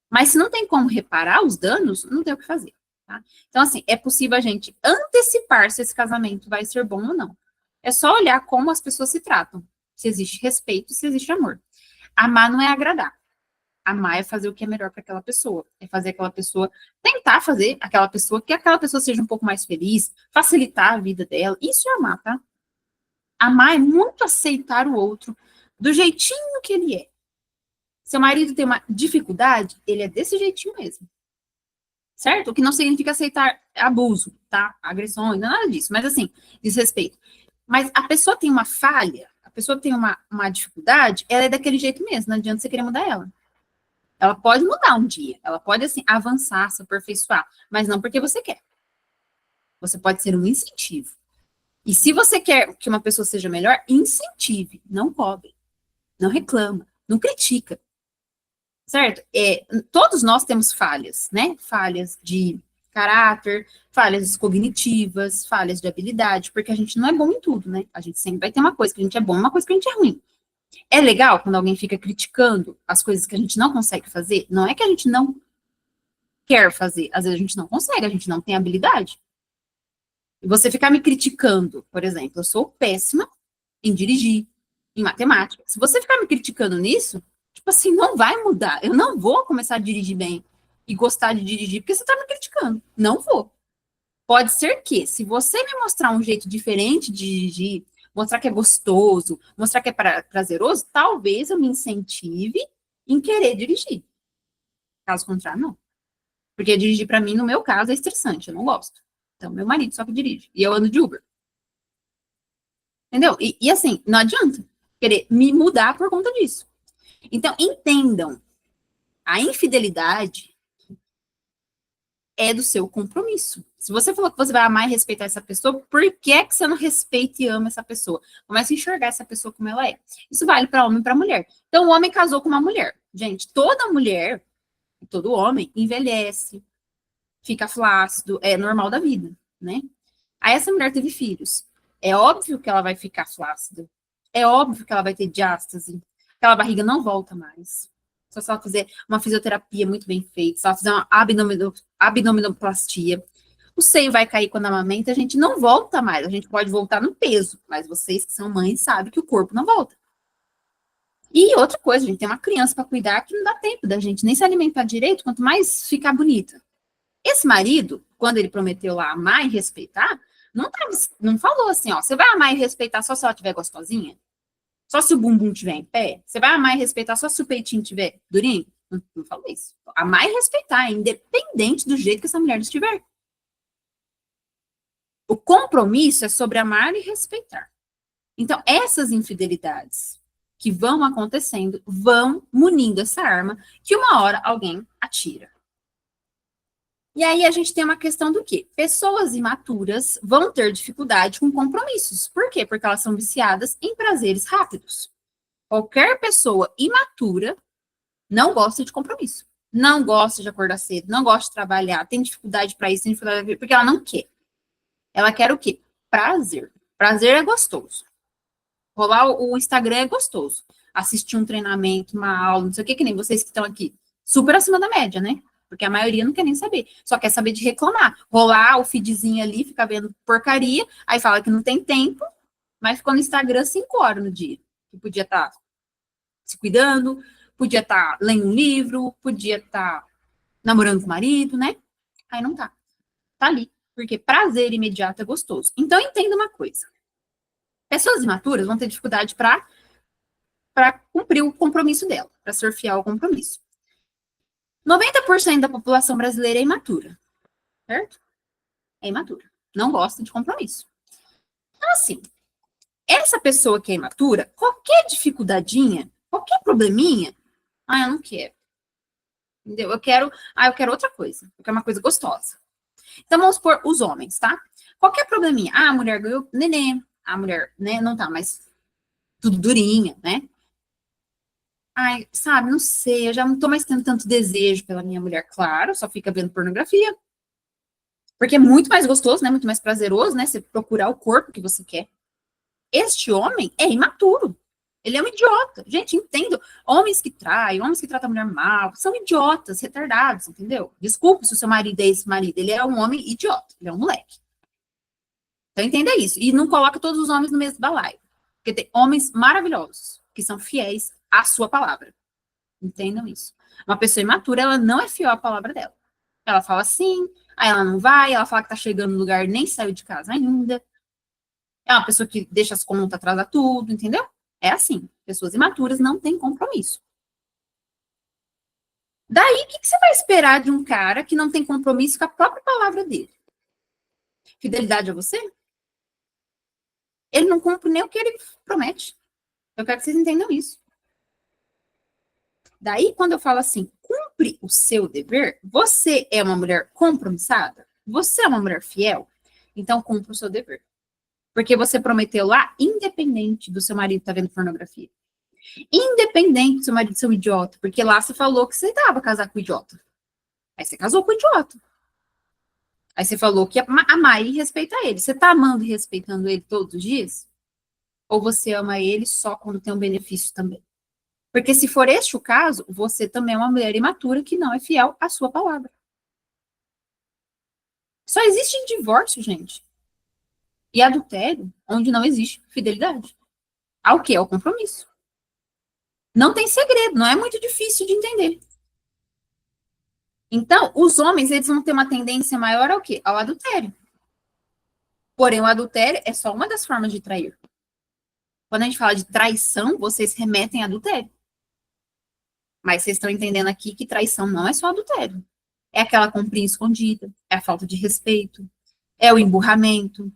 [SPEAKER 1] Mas se não tem como reparar os danos, não tem o que fazer. Tá? Então, assim, é possível a gente antecipar se esse casamento vai ser bom ou não. É só olhar como as pessoas se tratam. Se existe respeito, se existe amor. Amar não é agradar. Amar é fazer o que é melhor para aquela pessoa. É fazer aquela pessoa, tentar fazer aquela pessoa, que aquela pessoa seja um pouco mais feliz, facilitar a vida dela. Isso é amar, tá? Amar é muito aceitar o outro do jeitinho que ele é. Seu marido tem uma dificuldade, ele é desse jeitinho mesmo. Certo? O que não significa aceitar abuso, tá? Agressões, nada disso. Mas assim, desrespeito. Mas a pessoa tem uma falha, a pessoa tem uma dificuldade, ela é daquele jeito mesmo, não adianta você querer mudar ela. Ela pode mudar um dia, ela pode, assim, avançar, se aperfeiçoar, mas não porque você quer. Você pode ser um incentivo. E se você quer que uma pessoa seja melhor, incentive, não cobre, não reclama, não critica. Certo? Todos nós temos falhas, né? Falhas de caráter, falhas cognitivas, falhas de habilidade, porque a gente não é bom em tudo, né? A gente sempre vai ter uma coisa que a gente é bom e uma coisa que a gente é ruim. É legal quando alguém fica criticando as coisas que a gente não consegue fazer? Não é que a gente não quer fazer, às vezes a gente não consegue, a gente não tem habilidade. E você ficar me criticando, por exemplo, eu sou péssima em dirigir, em matemática. Se você ficar me criticando nisso, tipo assim, não vai mudar. Eu não vou começar a dirigir bem e gostar de dirigir porque você está me criticando. Não vou. Pode ser que, se você me mostrar um jeito diferente de dirigir, mostrar que é gostoso, mostrar que é prazeroso, talvez eu me incentive em querer dirigir. Caso contrário, não. Porque dirigir para mim, no meu caso, é estressante, eu não gosto. Então, meu marido só que dirige. E eu ando de Uber. Entendeu? E assim, não adianta querer me mudar por conta disso. Então, entendam, a infidelidade é do seu compromisso. Se você falou que você vai amar e respeitar essa pessoa, por que é que você não respeita e ama essa pessoa? Comece a enxergar essa pessoa como ela é. Isso vale para homem e para mulher. Então, o homem casou com uma mulher. Gente, toda mulher, todo homem, envelhece, fica flácido, é normal da vida, né? Aí essa mulher teve filhos. É óbvio que ela vai ficar flácida. É óbvio que ela vai ter diástase. Aquela barriga não volta mais. Só se ela fizer uma fisioterapia muito bem feita, se ela fizer uma abdominoplastia, o seio vai cair quando amamenta, a gente não volta mais. A gente pode voltar no peso, mas vocês que são mães sabem que o corpo não volta. E outra coisa, a gente tem uma criança para cuidar que não dá tempo da gente nem se alimentar direito, quanto mais ficar bonita. Esse marido, quando ele prometeu lá amar e respeitar, não falou assim, ó, você vai amar e respeitar só se ela estiver gostosinha? Só se o bumbum estiver em pé? Você vai amar e respeitar só se o peitinho estiver durinho? Não falou isso. Amar e respeitar, independente do jeito que essa mulher estiver. O compromisso é sobre amar e respeitar. Então, essas infidelidades que vão acontecendo vão munindo essa arma que uma hora alguém atira. E aí a gente tem uma questão do quê? Pessoas imaturas vão ter dificuldade com compromissos. Por quê? Porque elas são viciadas em prazeres rápidos. Qualquer pessoa imatura não gosta de compromisso. Não gosta de acordar cedo, não gosta de trabalhar, tem dificuldade para isso, tem dificuldade porque ela não quer. Ela quer o quê? Prazer. Prazer é gostoso. Rolar o Instagram é gostoso. Assistir um treinamento, uma aula, não sei o que nem vocês que estão aqui. Super acima da média, né? Porque a maioria não quer nem saber. Só quer saber de reclamar. Rolar o feedzinho ali, ficar vendo porcaria, aí fala que não tem tempo, mas ficou no Instagram 5 horas no dia. Que podia estar se cuidando, podia estar lendo um livro, podia estar namorando com o marido, né? Aí não tá. Tá ali. Porque prazer imediato é gostoso. Então, entenda uma coisa. Pessoas imaturas vão ter dificuldade para cumprir o compromisso dela, para ser fiel ao compromisso. 90% da população brasileira é imatura, certo? É imatura. Não gosta de compromisso. Então, assim, essa pessoa que é imatura, qualquer dificuldadinha, qualquer probleminha, eu não quero. Entendeu? Eu quero outra coisa. Eu quero uma coisa gostosa. Então, vamos supor os homens, tá? Qualquer probleminha. A mulher ganhou neném, a mulher, né, não tá mais tudo durinha, né? Ai, sabe, não sei, eu já não tô mais tendo tanto desejo pela minha mulher, claro, só fica vendo pornografia. Porque é muito mais gostoso, né? Muito mais prazeroso, né? Você procurar o corpo que você quer. Este homem é imaturo. Ele é um idiota. Gente, entendo. Homens que traem, homens que tratam a mulher mal, são idiotas, retardados, entendeu? Desculpe se o seu marido é esse marido. Ele é um homem idiota. Ele é um moleque. Então, entenda isso. E não coloca todos os homens no mesmo balaio. Porque tem homens maravilhosos, que são fiéis à sua palavra. Entendam isso. Uma pessoa imatura, ela não é fiel à palavra dela. Ela fala sim, aí ela não vai, ela fala que tá chegando no lugar, nem saiu de casa ainda. É uma pessoa que deixa as contas, atrasa tudo, entendeu? É assim. Pessoas imaturas não têm compromisso. Daí, o que você vai esperar de um cara que não tem compromisso com a própria palavra dele? Fidelidade a você? Ele não cumpre nem o que ele promete. Eu quero que vocês entendam isso. Daí, quando eu falo assim, cumpre o seu dever, você é uma mulher compromissada? Você é uma mulher fiel? Então, cumpra o seu dever. Porque você prometeu lá, independente do seu marido estar vendo pornografia. Independente do seu marido ser um idiota. Porque lá você falou que você estava casar com o idiota. Aí você casou com o idiota. Aí você falou que amar e respeitar ele. Você tá amando e respeitando ele todos os dias? Ou você ama ele só quando tem um benefício também? Porque se for este o caso, você também é uma mulher imatura que não é fiel à sua palavra. Só existe divórcio, gente. E adultério, onde não existe fidelidade. Ao quê? Ao compromisso. Não tem segredo, não é muito difícil de entender. Então, os homens, eles vão ter uma tendência maior ao quê? Ao adultério. Porém, o adultério é só uma das formas de trair. Quando a gente fala de traição, vocês remetem a adultério. Mas vocês estão entendendo aqui que traição não é só adultério. É aquela comprinha escondida, é a falta de respeito, é o emburramento,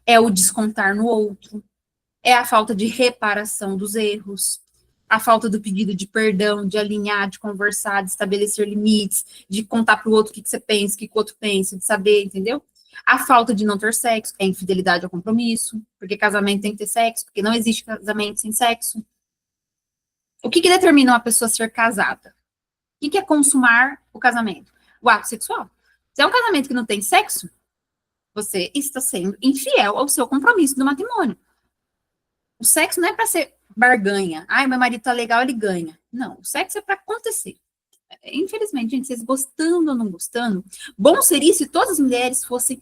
[SPEAKER 1] é o descontar no outro, é a falta de reparação dos erros, a falta do pedido de perdão, de alinhar, de conversar, de estabelecer limites, de contar para o outro o que você pensa, o que o outro pensa, de saber, entendeu? A falta de não ter sexo é infidelidade ao compromisso, porque casamento tem que ter sexo, porque não existe casamento sem sexo. O que determina uma pessoa ser casada? O que é consumar o casamento? O ato sexual. Se é um casamento que não tem sexo, você está sendo infiel ao seu compromisso do matrimônio. O sexo não é para ser barganha. Ai, meu marido tá legal, ele ganha. Não, o sexo é para acontecer. Infelizmente, gente, vocês gostando ou não gostando, bom seria se todas as mulheres fossem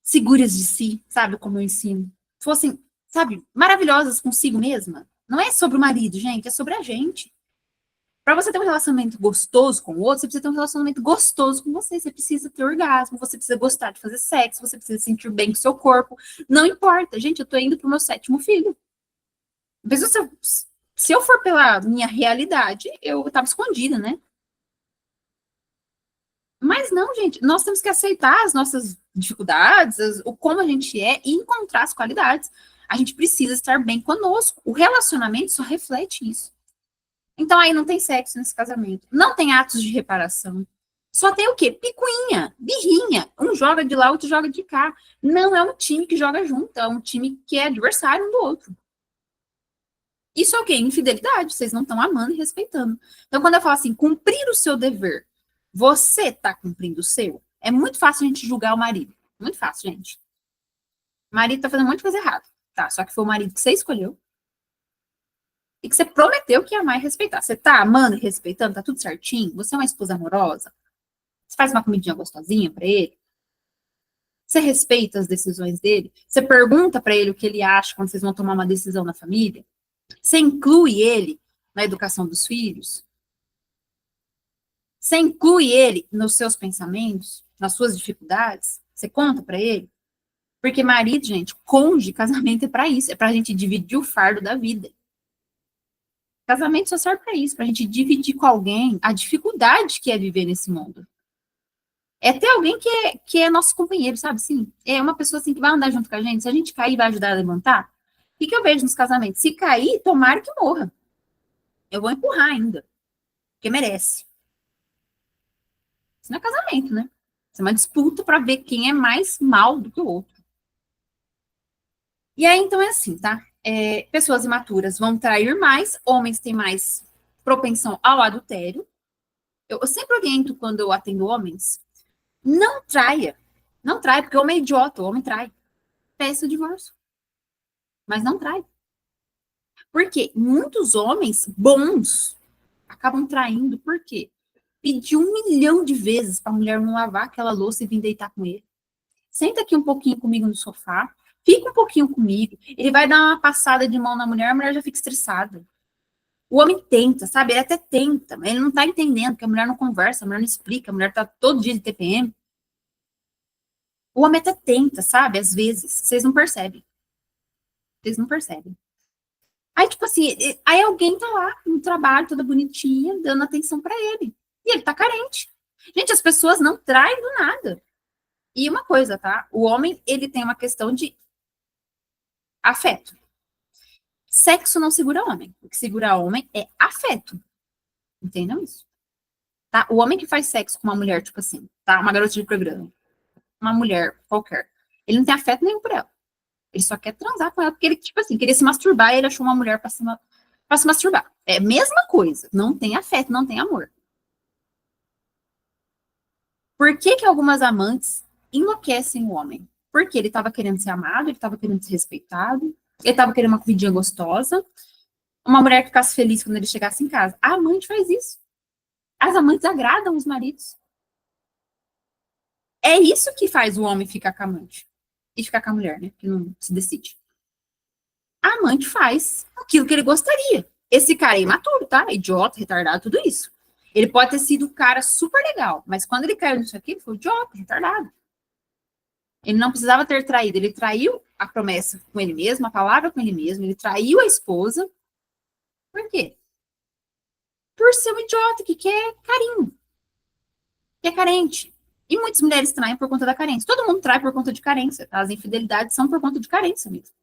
[SPEAKER 1] seguras de si, sabe, como eu ensino. Fossem, sabe, maravilhosas consigo mesma. Não é sobre o marido, gente, é sobre a gente. Para você ter um relacionamento gostoso com o outro, você precisa ter um relacionamento gostoso com você. Você precisa ter orgasmo, você precisa gostar de fazer sexo, você precisa se sentir bem com o seu corpo. Não importa, gente, eu tô indo pro meu 7º filho. Se eu for pela minha realidade, eu tava escondida, né? Mas não, gente, nós temos que aceitar as nossas dificuldades, o como a gente é e encontrar as qualidades. A gente precisa estar bem conosco. O relacionamento só reflete isso. Então aí não tem sexo nesse casamento. Não tem atos de reparação. Só tem o quê? Picuinha, birrinha. Um joga de lá, outro joga de cá. Não é um time que joga junto, é um time que é adversário um do outro. Isso é o quê? Infidelidade. Vocês não estão amando e respeitando. Então, quando eu falo assim, cumprir o seu dever, você está cumprindo o seu? É muito fácil a gente julgar o marido. Muito fácil, gente. O marido está fazendo um monte de coisa errada. Tá, só que foi o marido que você escolheu e que você prometeu que ia amar e respeitar. Você tá amando e respeitando, tá tudo certinho? Você é uma esposa amorosa? Você faz uma comidinha gostosinha para ele? Você respeita as decisões dele? Você pergunta para ele o que ele acha quando vocês vão tomar uma decisão na família? Você inclui ele na educação dos filhos? Você inclui ele nos seus pensamentos, nas suas dificuldades? Você conta para ele? Porque marido, gente, cônjuge, casamento é para isso, é para a gente dividir o fardo da vida. Casamento só serve para isso, para a gente dividir com alguém a dificuldade que é viver nesse mundo. É ter alguém que é nosso companheiro, sabe? Sim, é uma pessoa assim que vai andar junto com a gente. Se a gente cair, vai ajudar a levantar. O que eu vejo nos casamentos? Se cair, tomara que morra. Eu vou empurrar ainda, porque merece. Isso não é casamento, né? Isso é uma disputa para ver quem é mais mal do que o outro. E aí, então, é assim, tá? Pessoas imaturas vão trair mais, homens têm mais propensão ao adultério. Eu sempre oriento quando eu atendo homens, não traia. Não trai, porque o homem é idiota, o homem trai. Peça o divórcio. Mas não trai. Porque muitos homens bons acabam traindo, por quê? Pedir 1 milhão de vezes para a mulher não lavar aquela louça e vir deitar com ele. Senta aqui um pouquinho comigo no sofá, fica um pouquinho comigo. Ele vai dar uma passada de mão na mulher, a mulher já fica estressada. O homem tenta, sabe? Ele até tenta, mas ele não tá entendendo que a mulher não conversa, a mulher não explica, a mulher tá todo dia de TPM. O homem até tenta, sabe? Às vezes, vocês não percebem. Vocês não percebem. Aí, tipo assim, aí alguém tá lá no trabalho, toda bonitinha, dando atenção pra ele. E ele tá carente. Gente, as pessoas não traem do nada. E uma coisa, tá? O homem, ele tem uma questão de afeto. Sexo não segura homem. O que segura homem é afeto. Entendam isso? Tá? O homem que faz sexo com uma mulher, tipo assim, tá? Uma garota de programa. Uma mulher qualquer. Ele não tem afeto nenhum por ela. Ele só quer transar com ela, porque ele, tipo assim, queria se masturbar e ele achou uma mulher pra se masturbar. É a mesma coisa. Não tem afeto, não tem amor. Por que que algumas amantes enlouquecem o homem. Porque ele estava querendo ser amado, ele estava querendo ser respeitado, ele estava querendo uma comidinha gostosa, uma mulher que ficasse feliz quando ele chegasse em casa. A amante faz isso. As amantes agradam os maridos. É isso que faz o homem ficar com a amante. E ficar com a mulher, né? Que não se decide. A amante faz aquilo que ele gostaria. Esse cara é imaturo, tá? Idiota, retardado, tudo isso. Ele pode ter sido um cara super legal, mas quando ele caiu nisso aqui, ele foi idiota, retardado. Ele não precisava ter traído, ele traiu a promessa com ele mesmo, a palavra com ele mesmo, ele traiu a esposa. Por quê? Por ser um idiota que quer carinho, que é carente. E muitas mulheres traem por conta da carência. Todo mundo trai por conta de carência, tá? As infidelidades são por conta de carência mesmo.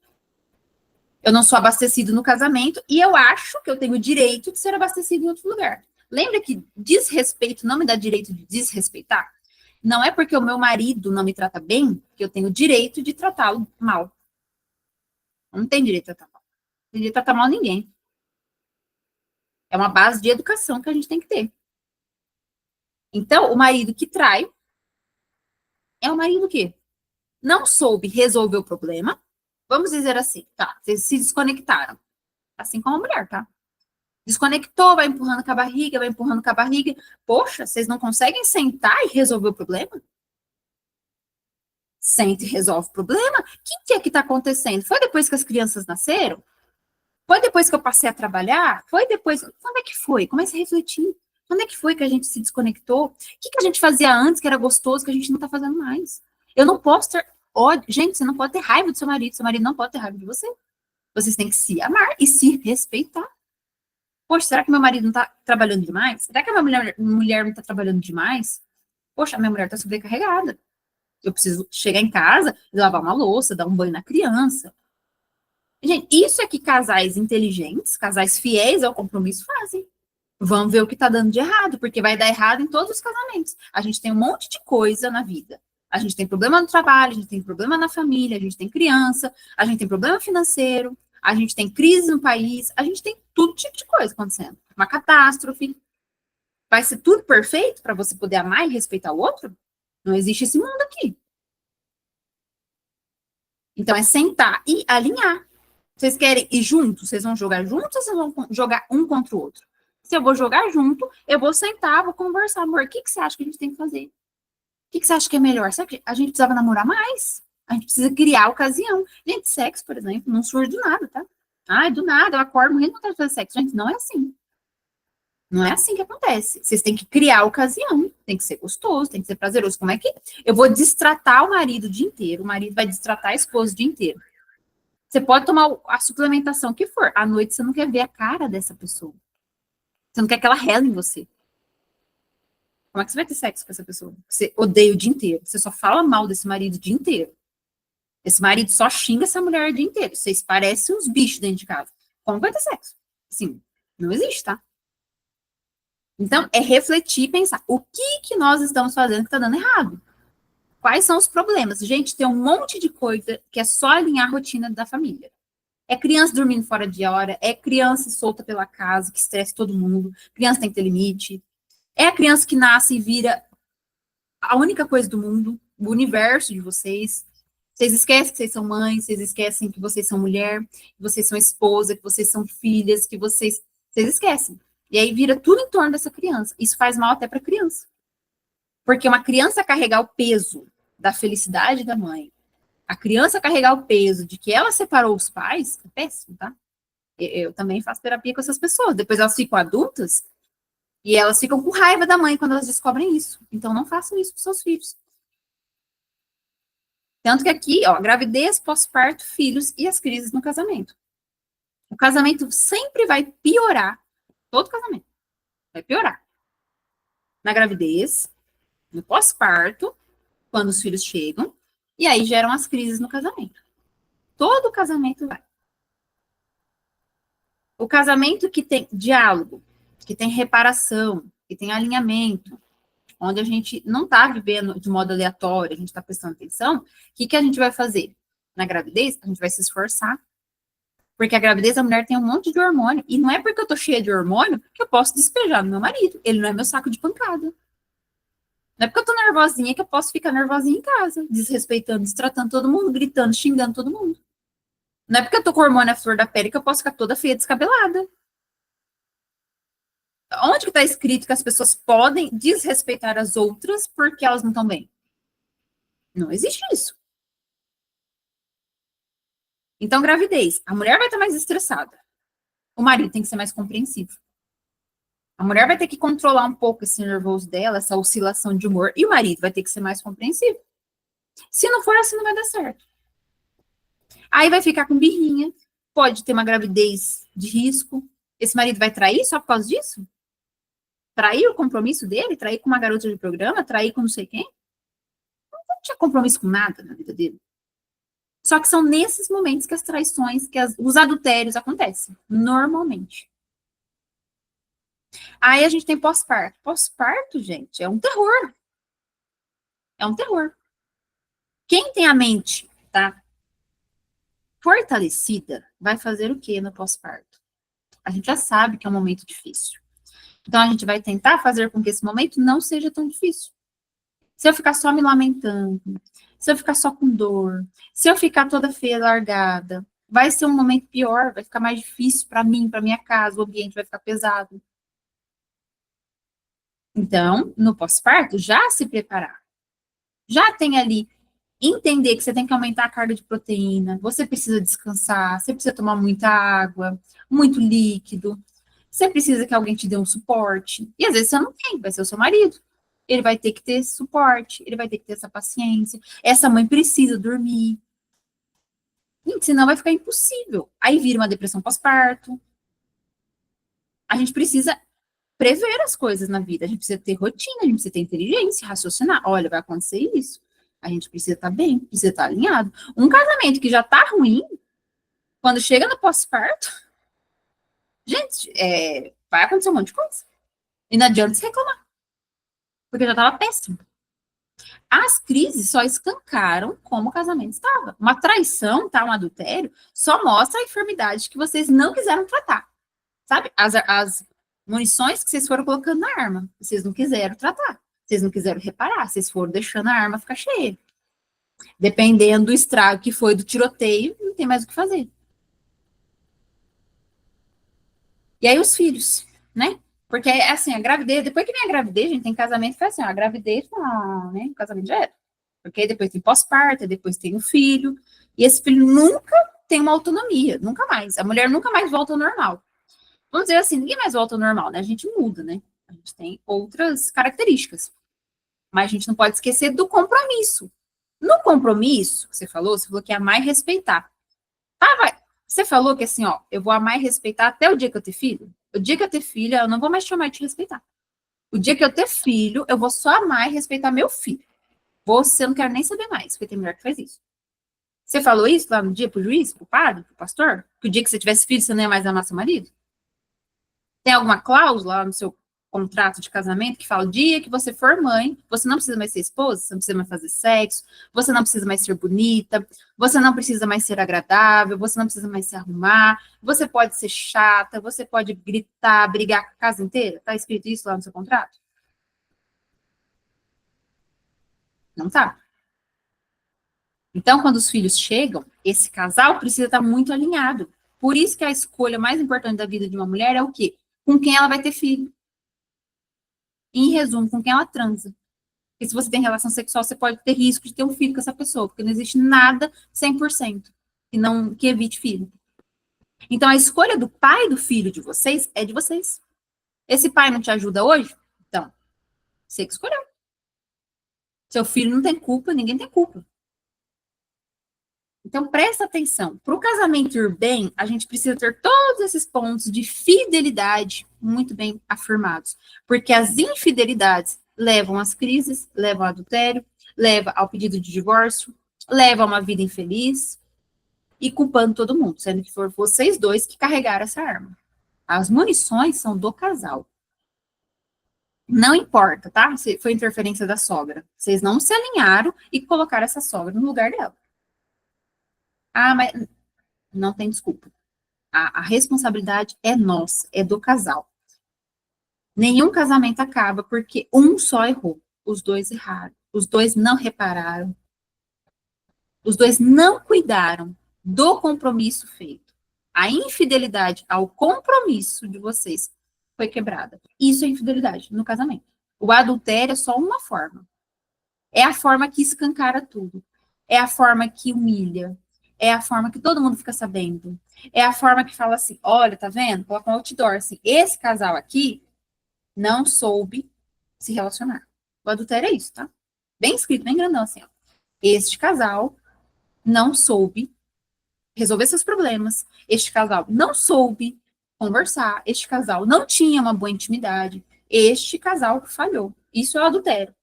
[SPEAKER 1] Eu não sou abastecido no casamento e eu acho que eu tenho o direito de ser abastecido em outro lugar. Lembra que desrespeito não me dá direito de desrespeitar? Não é porque o meu marido não me trata bem que eu tenho o direito de tratá-lo mal. Eu não tenho direito de tratar mal. Não tem direito de tratar mal ninguém. É uma base de educação que a gente tem que ter. Então, o marido que trai é o marido que não soube resolver o problema. Vamos dizer assim, tá? Vocês se desconectaram. Assim como a mulher, tá? Desconectou, vai empurrando com a barriga, vai empurrando com a barriga. Poxa, vocês não conseguem sentar e resolver o problema? Sente e resolve o problema. O que é que está acontecendo? Foi depois que as crianças nasceram? Foi depois que eu passei a trabalhar? Foi depois? Quando é que foi? Comece a refletir. Quando é que foi que a gente se desconectou? O que a gente fazia antes que era gostoso que a gente não está fazendo mais? Eu não posso ter ódio. Gente, você não pode ter raiva do seu marido não pode ter raiva de você. Vocês têm que se amar e se respeitar. Poxa, será que meu marido não está trabalhando demais? Será que a minha mulher não está trabalhando demais? Poxa, a minha mulher está sobrecarregada. Eu preciso chegar em casa e lavar uma louça, dar um banho na criança. Gente, isso é que casais inteligentes, casais fiéis ao compromisso fazem. Vamos ver o que está dando de errado, porque vai dar errado em todos os casamentos. A gente tem um monte de coisa na vida. A gente tem problema no trabalho, a gente tem problema na família, a gente tem criança, a gente tem problema financeiro, a gente tem crise no país, a gente tem todo tipo de coisa acontecendo. Uma catástrofe. Vai ser tudo perfeito para você poder amar e respeitar o outro? Não existe esse mundo aqui. Então é sentar e alinhar. Vocês querem ir juntos? Vocês vão jogar juntos ou vocês vão jogar um contra o outro? Se eu vou jogar junto, eu vou sentar, vou conversar. Amor, o que você acha que a gente tem que fazer? O que você acha que é melhor? Será que a gente precisava namorar mais? A gente precisa criar a ocasião. Gente, sexo, por exemplo, não surge do nada, tá? Ai, do nada, eu acordo morrendo de vontade de fazer sexo. Gente, não é assim. Não é assim que acontece. Vocês têm que criar a ocasião. Tem que ser gostoso, tem que ser prazeroso. Como é que eu vou destratar o marido o dia inteiro? O marido vai destratar a esposa o dia inteiro. Você pode tomar a suplementação que for. À noite você não quer ver a cara dessa pessoa. Você não quer que ela rele em você. Como é que você vai ter sexo com essa pessoa? Você odeia o dia inteiro. Você só fala mal desse marido o dia inteiro. Esse marido só xinga essa mulher o dia inteiro. Vocês parecem uns bichos dentro de casa. Como vai ter sexo? Sim, não existe, tá? Então, é refletir e pensar. O que nós estamos fazendo que está dando errado? Quais são os problemas? Gente, tem um monte de coisa que é só alinhar a rotina da família. É criança dormindo fora de hora, é criança solta pela casa, que estressa todo mundo, criança tem que ter limite. É a criança que nasce e vira a única coisa do mundo, o universo de vocês. Vocês esquecem que vocês são mães, vocês esquecem que vocês são mulher, que vocês são esposa, que vocês são filhas, que vocês esquecem. E aí vira tudo em torno dessa criança. Isso faz mal até para a criança. Porque uma criança carregar o peso da felicidade da mãe, a criança carregar o peso de que ela separou os pais, é péssimo, tá? Eu também faço terapia com essas pessoas. Depois elas ficam adultas e elas ficam com raiva da mãe quando elas descobrem isso. Então não façam isso com seus filhos. Tanto que aqui, ó, gravidez, pós-parto, filhos e as crises no casamento. O casamento sempre vai piorar. Todo casamento vai piorar. Na gravidez, no pós-parto, quando os filhos chegam, e aí geram as crises no casamento. Todo casamento vai. O casamento que tem diálogo, que tem reparação, que tem alinhamento, onde a gente não está vivendo de modo aleatório, a gente está prestando atenção, o que a gente vai fazer? Na gravidez, a gente vai se esforçar. Porque a gravidez, a mulher tem um monte de hormônio, e não é porque eu tô cheia de hormônio que eu posso despejar no meu marido. Ele não é meu saco de pancada. Não é porque eu tô nervosinha que eu posso ficar nervosinha em casa, desrespeitando, destratando todo mundo, gritando, xingando todo mundo. Não é porque eu tô com hormônio à flor da pele que eu posso ficar toda feia, descabelada. Onde que tá escrito que as pessoas podem desrespeitar as outras porque elas não estão bem? Não existe isso. Então, gravidez. A mulher vai estar mais estressada. O marido tem que ser mais compreensivo. A mulher vai ter que controlar um pouco esse nervoso dela, essa oscilação de humor, e o marido vai ter que ser mais compreensivo. Se não for assim, não vai dar certo. Aí vai ficar com birrinha, pode ter uma gravidez de risco. Esse marido vai trair só por causa disso? Trair o compromisso dele? Trair com uma garota de programa? Trair com não sei quem? Não tinha compromisso com nada na vida dele. Só que são nesses momentos que as traições, que os adultérios acontecem, normalmente. Aí a gente tem pós-parto. Pós-parto, gente, é um terror. É um terror. Quem tem a mente, tá, fortalecida, vai fazer o quê no pós-parto? A gente já sabe que é um momento difícil. Então, a gente vai tentar fazer com que esse momento não seja tão difícil. Se eu ficar só me lamentando, se eu ficar só com dor, se eu ficar toda feia, largada, vai ser um momento pior, vai ficar mais difícil para mim, para minha casa, o ambiente vai ficar pesado. Então, no pós-parto, já se preparar. Já tem ali, entender que você tem que aumentar a carga de proteína, você precisa descansar, você precisa tomar muita água, muito líquido, você precisa que alguém te dê um suporte. E às vezes você não tem, vai ser o seu marido. Ele vai ter que ter esse suporte, ele vai ter que ter essa paciência. Essa mãe precisa dormir. Gente, senão vai ficar impossível. Aí vira uma depressão pós-parto. A gente precisa prever as coisas na vida. A gente precisa ter rotina, a gente precisa ter inteligência, raciocinar. Olha, vai acontecer isso. A gente precisa estar bem, precisa estar alinhado. Um casamento que já está ruim, quando chega no pós-parto, gente, vai acontecer um monte de coisa. E não adianta se reclamar, porque já estava péssimo. As crises só escancaram como o casamento estava. Uma traição, tá? Um adultério, só mostra a enfermidade que vocês não quiseram tratar. Sabe? As munições que vocês foram colocando na arma, vocês não quiseram tratar. Vocês não quiseram reparar, vocês foram deixando a arma ficar cheia. Dependendo do estrago que foi do tiroteio, não tem mais o que fazer. E aí os filhos, né? Porque, assim, a gravidez, depois que vem a gravidez, a gente tem casamento, foi assim, ó, a gravidez, né? O casamento já era. Porque depois tem pós-parto, depois tem o filho, e esse filho nunca tem uma autonomia, nunca mais. A mulher nunca mais volta ao normal. Vamos dizer assim, ninguém mais volta ao normal, né? A gente muda, né? A gente tem outras características. Mas a gente não pode esquecer do compromisso. No compromisso, você falou que é amar e respeitar. Ah, vai. Você falou que assim, ó, eu vou amar e respeitar até o dia que eu ter filho. O dia que eu ter filho, eu não vou mais te amar e te respeitar. O dia que eu ter filho, eu vou só amar e respeitar meu filho. Você não quero nem saber mais, porque tem mulher que faz isso. Você falou isso lá no dia pro juiz, pro padre, pro pastor? Que o dia que você tivesse filho, você não ia mais amar seu marido? Tem alguma cláusula lá no seu contrato de casamento que fala o dia que você for mãe, você não precisa mais ser esposa, você não precisa mais fazer sexo, você não precisa mais ser bonita, você não precisa mais ser agradável, você não precisa mais se arrumar, você pode ser chata, você pode gritar, brigar com a casa inteira? Tá escrito isso lá no seu contrato? Não tá. Então, quando os filhos chegam, esse casal precisa estar muito alinhado. Por isso que a escolha mais importante da vida de uma mulher é o quê? Com quem ela vai ter filho. Em resumo, com quem ela transa. Porque se você tem relação sexual, você pode ter risco de ter um filho com essa pessoa, porque não existe nada 100% que evite filho. Então, a escolha do pai do filho de vocês é de vocês. Esse pai não te ajuda hoje? Então, você que escolheu. Seu filho não tem culpa, ninguém tem culpa. Então, presta atenção. Para o casamento ir bem, a gente precisa ter todos esses pontos de fidelidade muito bem afirmados. Porque as infidelidades levam às crises, levam ao adultério, levam ao pedido de divórcio, levam a uma vida infeliz e culpando todo mundo, sendo que foram vocês dois que carregaram essa arma. As munições são do casal. Não importa, tá? Se foi interferência da sogra. Vocês não se alinharam e colocaram essa sogra no lugar dela. Ah, mas não tem desculpa. A responsabilidade é nossa, é do casal. Nenhum casamento acaba porque um só errou. Os dois erraram. Os dois não repararam. Os dois não cuidaram do compromisso feito. A infidelidade ao compromisso de vocês foi quebrada. Isso é infidelidade no casamento. O adultério é só uma forma. É a forma que escancara tudo. É a forma que humilha. É a forma que todo mundo fica sabendo. É a forma que fala assim: olha, tá vendo? Coloca um outdoor assim. Esse casal aqui não soube se relacionar. O adultério é isso, tá? Bem escrito, bem grandão assim, ó. Este casal não soube resolver seus problemas. Este casal não soube conversar. Este casal não tinha uma boa intimidade. Este casal falhou. Isso é o adultério.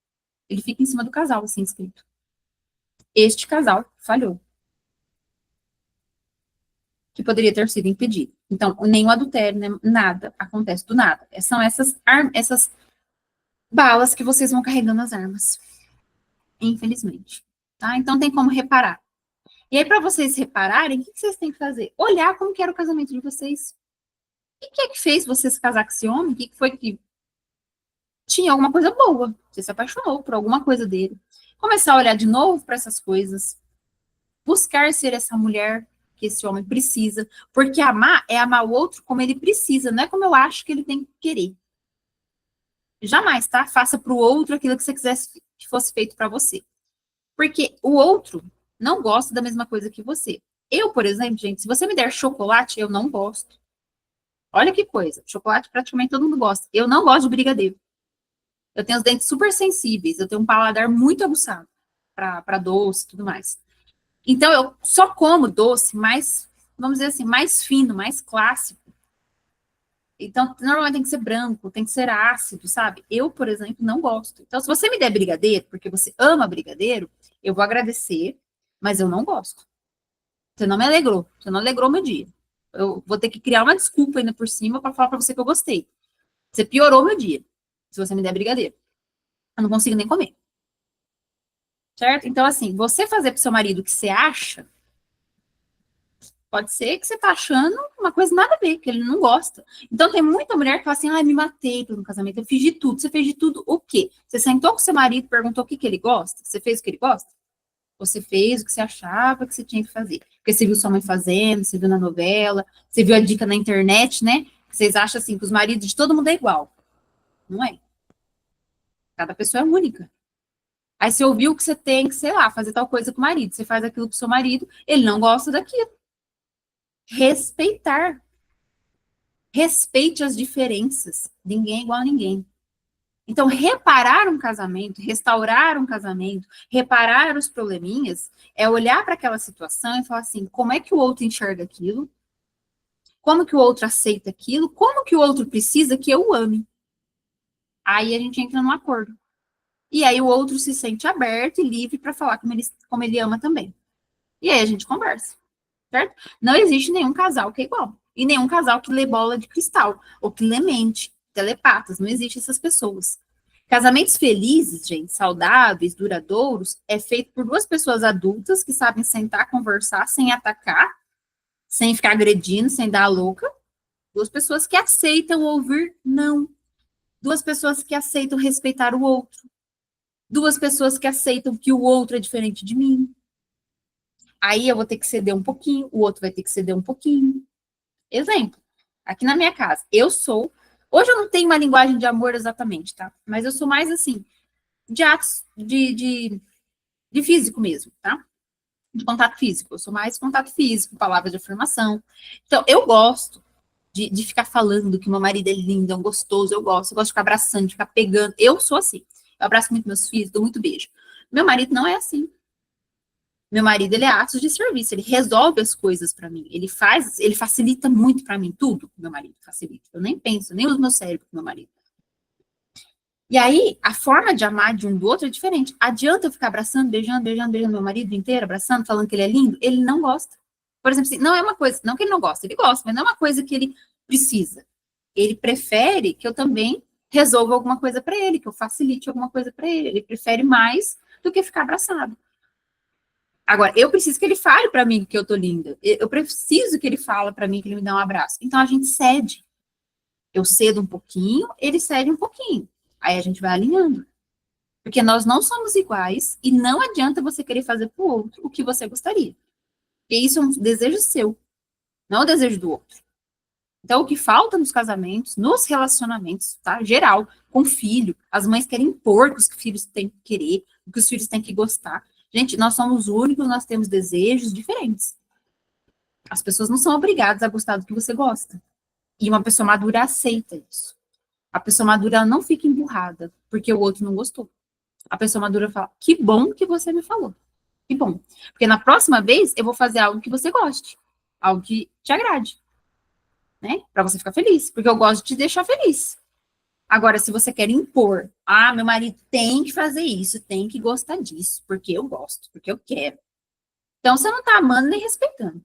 [SPEAKER 1] Ele fica em cima do casal, assim escrito. Este casal falhou. Que poderia ter sido impedido. Então, nem o adultério, nem nada acontece do nada. São essas balas que vocês vão carregando as armas. Infelizmente. Tá? Então, tem como reparar. E aí, para vocês repararem, o que vocês têm que fazer? Olhar como que era o casamento de vocês. O que é que fez você se casar com esse homem? O que foi que tinha alguma coisa boa? Você se apaixonou por alguma coisa dele. Começar a olhar de novo para essas coisas. Buscar ser essa mulher que esse homem precisa. Porque amar é amar o outro como ele precisa, não é como eu acho que ele tem que querer. Jamais, tá? Faça para o outro aquilo que você quisesse que fosse feito para você. Porque o outro não gosta da mesma coisa que você. Eu, por exemplo, gente, se você me der chocolate, eu não gosto. Olha que coisa. Chocolate praticamente todo mundo gosta. Eu não gosto de brigadeiro. Eu tenho os dentes super sensíveis. Eu tenho um paladar muito aguçado para doce e tudo mais. Então, eu só como doce mais, vamos dizer assim, mais fino, mais clássico. Então, normalmente tem que ser branco, tem que ser ácido, sabe? Eu, por exemplo, não gosto. Então, se você me der brigadeiro, porque você ama brigadeiro, eu vou agradecer, mas eu não gosto. Você não me alegrou, você não alegrou meu dia. Eu vou ter que criar uma desculpa ainda por cima para falar para você que eu gostei. Você piorou meu dia, se você me der brigadeiro. Eu não consigo nem comer. Certo? Então, assim, você fazer pro seu marido o que você acha, pode ser que você tá achando uma coisa nada a ver, que ele não gosta. Então, tem muita mulher que fala assim, me matei pelo casamento, eu fiz de tudo. Você fez de tudo o quê? Você sentou com seu marido, perguntou o que ele gosta? Você fez o que ele gosta? Você fez o que você achava que você tinha que fazer. Porque você viu sua mãe fazendo, você viu na novela, você viu a dica na internet, né? Vocês acham assim que os maridos de todo mundo é igual. Não é. Cada pessoa é única. Aí você ouviu que você tem que, sei lá, fazer tal coisa com o marido. Você faz aquilo pro seu marido, ele não gosta daquilo. Respeitar. Respeite as diferenças. Ninguém é igual a ninguém. Então, reparar um casamento, restaurar um casamento, reparar os probleminhas, é olhar para aquela situação e falar assim, como é que o outro enxerga aquilo? Como que o outro aceita aquilo? Como que o outro precisa que eu o ame? Aí a gente entra num acordo. E aí o outro se sente aberto e livre para falar como ele ama também. E aí a gente conversa, certo? Não existe nenhum casal que é igual. E nenhum casal que lê bola de cristal, ou que lê mente, telepatas. Não existe essas pessoas. Casamentos felizes, gente, saudáveis, duradouros, é feito por duas pessoas adultas que sabem sentar, conversar, sem atacar, sem ficar agredindo, sem dar a louca. Duas pessoas que aceitam ouvir não. Duas pessoas que aceitam respeitar o outro. Duas pessoas que aceitam que o outro é diferente de mim. Aí eu vou ter que ceder um pouquinho, o outro vai ter que ceder um pouquinho. Exemplo, aqui na minha casa, eu sou. Hoje eu não tenho uma linguagem de amor exatamente, tá? Mas eu sou mais assim, de atos de físico mesmo, tá? De contato físico. Eu sou mais contato físico, palavras de afirmação. Então, eu gosto de ficar falando que meu marido é lindo, é um gostoso, eu gosto de ficar abraçando, de ficar pegando. Eu sou assim. Eu abraço muito meus filhos, dou muito beijo. Meu marido não é assim. Meu marido, ele é atos de serviço, ele resolve as coisas para mim. Ele facilita muito para mim tudo. Meu marido facilita. Eu nem penso, nem uso meu cérebro com meu marido. E aí, a forma de amar de um do outro é diferente. Adianta eu ficar abraçando, beijando, beijando, beijando meu marido inteiro, abraçando, falando que ele é lindo? Ele não gosta. Por exemplo, assim, não é uma coisa, não que ele não gosta, ele gosta, mas não é uma coisa que ele precisa. Ele prefere que eu também resolva alguma coisa para ele, que eu facilite alguma coisa para ele. Ele prefere mais do que ficar abraçado. Agora, eu preciso que ele fale para mim que eu tô linda. Eu preciso que ele fale para mim que ele me dá um abraço. Então a gente cede. Eu cedo um pouquinho, ele cede um pouquinho. Aí a gente vai alinhando. Porque nós não somos iguais e não adianta você querer fazer para o outro o que você gostaria. Porque isso é um desejo seu, não é o desejo do outro. Então, o que falta nos casamentos, nos relacionamentos, tá? Geral, com filho, as mães querem impor o que os filhos têm que querer, o que os filhos têm que gostar. Gente, nós somos únicos, nós temos desejos diferentes. As pessoas não são obrigadas a gostar do que você gosta. E uma pessoa madura aceita isso. A pessoa madura ela não fica emburrada porque o outro não gostou. A pessoa madura fala: que bom que você me falou. Que bom. Porque na próxima vez eu vou fazer algo que você goste. Algo que te agrade. Né? Para você ficar feliz. Porque eu gosto de te deixar feliz. Agora, se você quer impor, meu marido tem que fazer isso, tem que gostar disso, porque eu gosto, porque eu quero. Então, você não tá amando nem respeitando.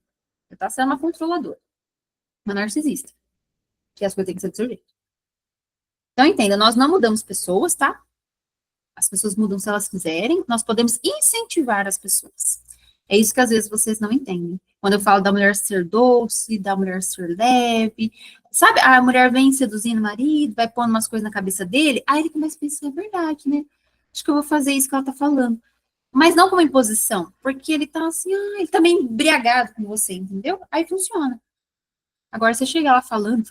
[SPEAKER 1] Você tá sendo uma controladora. Uma narcisista. Que as coisas têm que ser do seu jeito. Então, entenda, nós não mudamos pessoas, tá? As pessoas mudam se elas quiserem, nós podemos incentivar as pessoas. É isso que às vezes vocês não entendem. Quando eu falo da mulher ser doce, da mulher ser leve, sabe? A mulher vem seduzindo o marido, vai pondo umas coisas na cabeça dele, aí ele começa a pensar, é verdade, né? Acho que eu vou fazer isso que ela tá falando. Mas não como imposição, porque ele tá assim, ele tá meio embriagado com você, entendeu? Aí funciona. Agora você chega lá falando,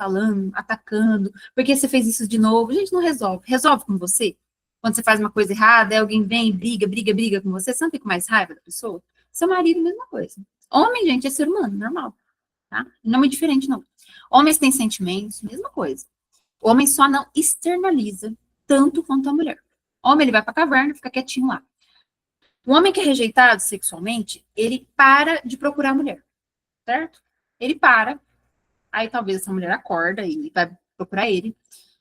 [SPEAKER 1] atacando, porque você fez isso de novo, gente, não resolve. Resolve com você? Quando você faz uma coisa errada, aí alguém vem e briga com você, você não fica com mais raiva da pessoa? Seu marido, mesma coisa. Homem, gente, é ser humano, normal, tá? Não é muito diferente, não. Homens têm sentimentos, mesma coisa. O homem só não externaliza tanto quanto a mulher. O homem, ele vai pra caverna, fica quietinho lá. O homem que é rejeitado sexualmente, ele para de procurar a mulher, certo? Ele para, aí talvez essa mulher acorda e vai procurar ele.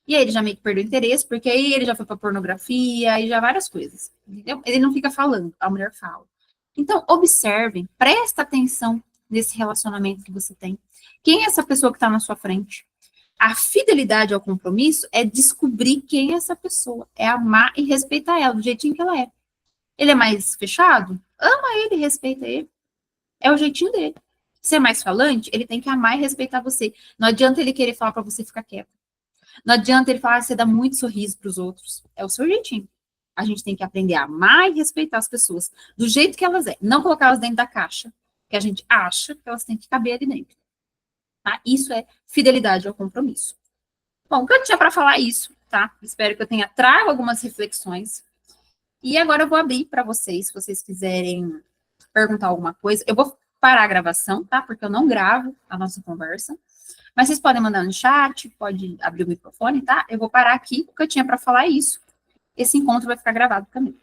[SPEAKER 1] E aí ele já meio que perdeu o interesse, porque aí ele já foi pra pornografia, aí já várias coisas. Entendeu? Ele não fica falando, a mulher fala. Então, observem, presta atenção nesse relacionamento que você tem. Quem é essa pessoa que está na sua frente? A fidelidade ao compromisso é descobrir quem é essa pessoa, é amar e respeitar ela do jeitinho que ela é. Ele é mais fechado? Ama ele, respeita ele. É o jeitinho dele. Ser mais falante, ele tem que amar e respeitar você. Não adianta ele querer falar para você ficar quieto. Não adianta ele falar que você dá muito sorriso para os outros. É o seu jeitinho. A gente tem que aprender a amar e respeitar as pessoas do jeito que elas é. Não colocar elas dentro da caixa, que a gente acha que elas têm que caber ali dentro. Tá? Isso é fidelidade ao compromisso. Bom, o que eu tinha para falar é isso, tá? Espero que eu tenha trago algumas reflexões. E agora eu vou abrir para vocês, se vocês quiserem perguntar alguma coisa. Eu vou parar a gravação, tá? Porque eu não gravo a nossa conversa. Mas vocês podem mandar no chat, pode abrir o microfone, tá? Eu vou parar aqui, porque eu tinha para falar isso. Esse encontro vai ficar gravado também.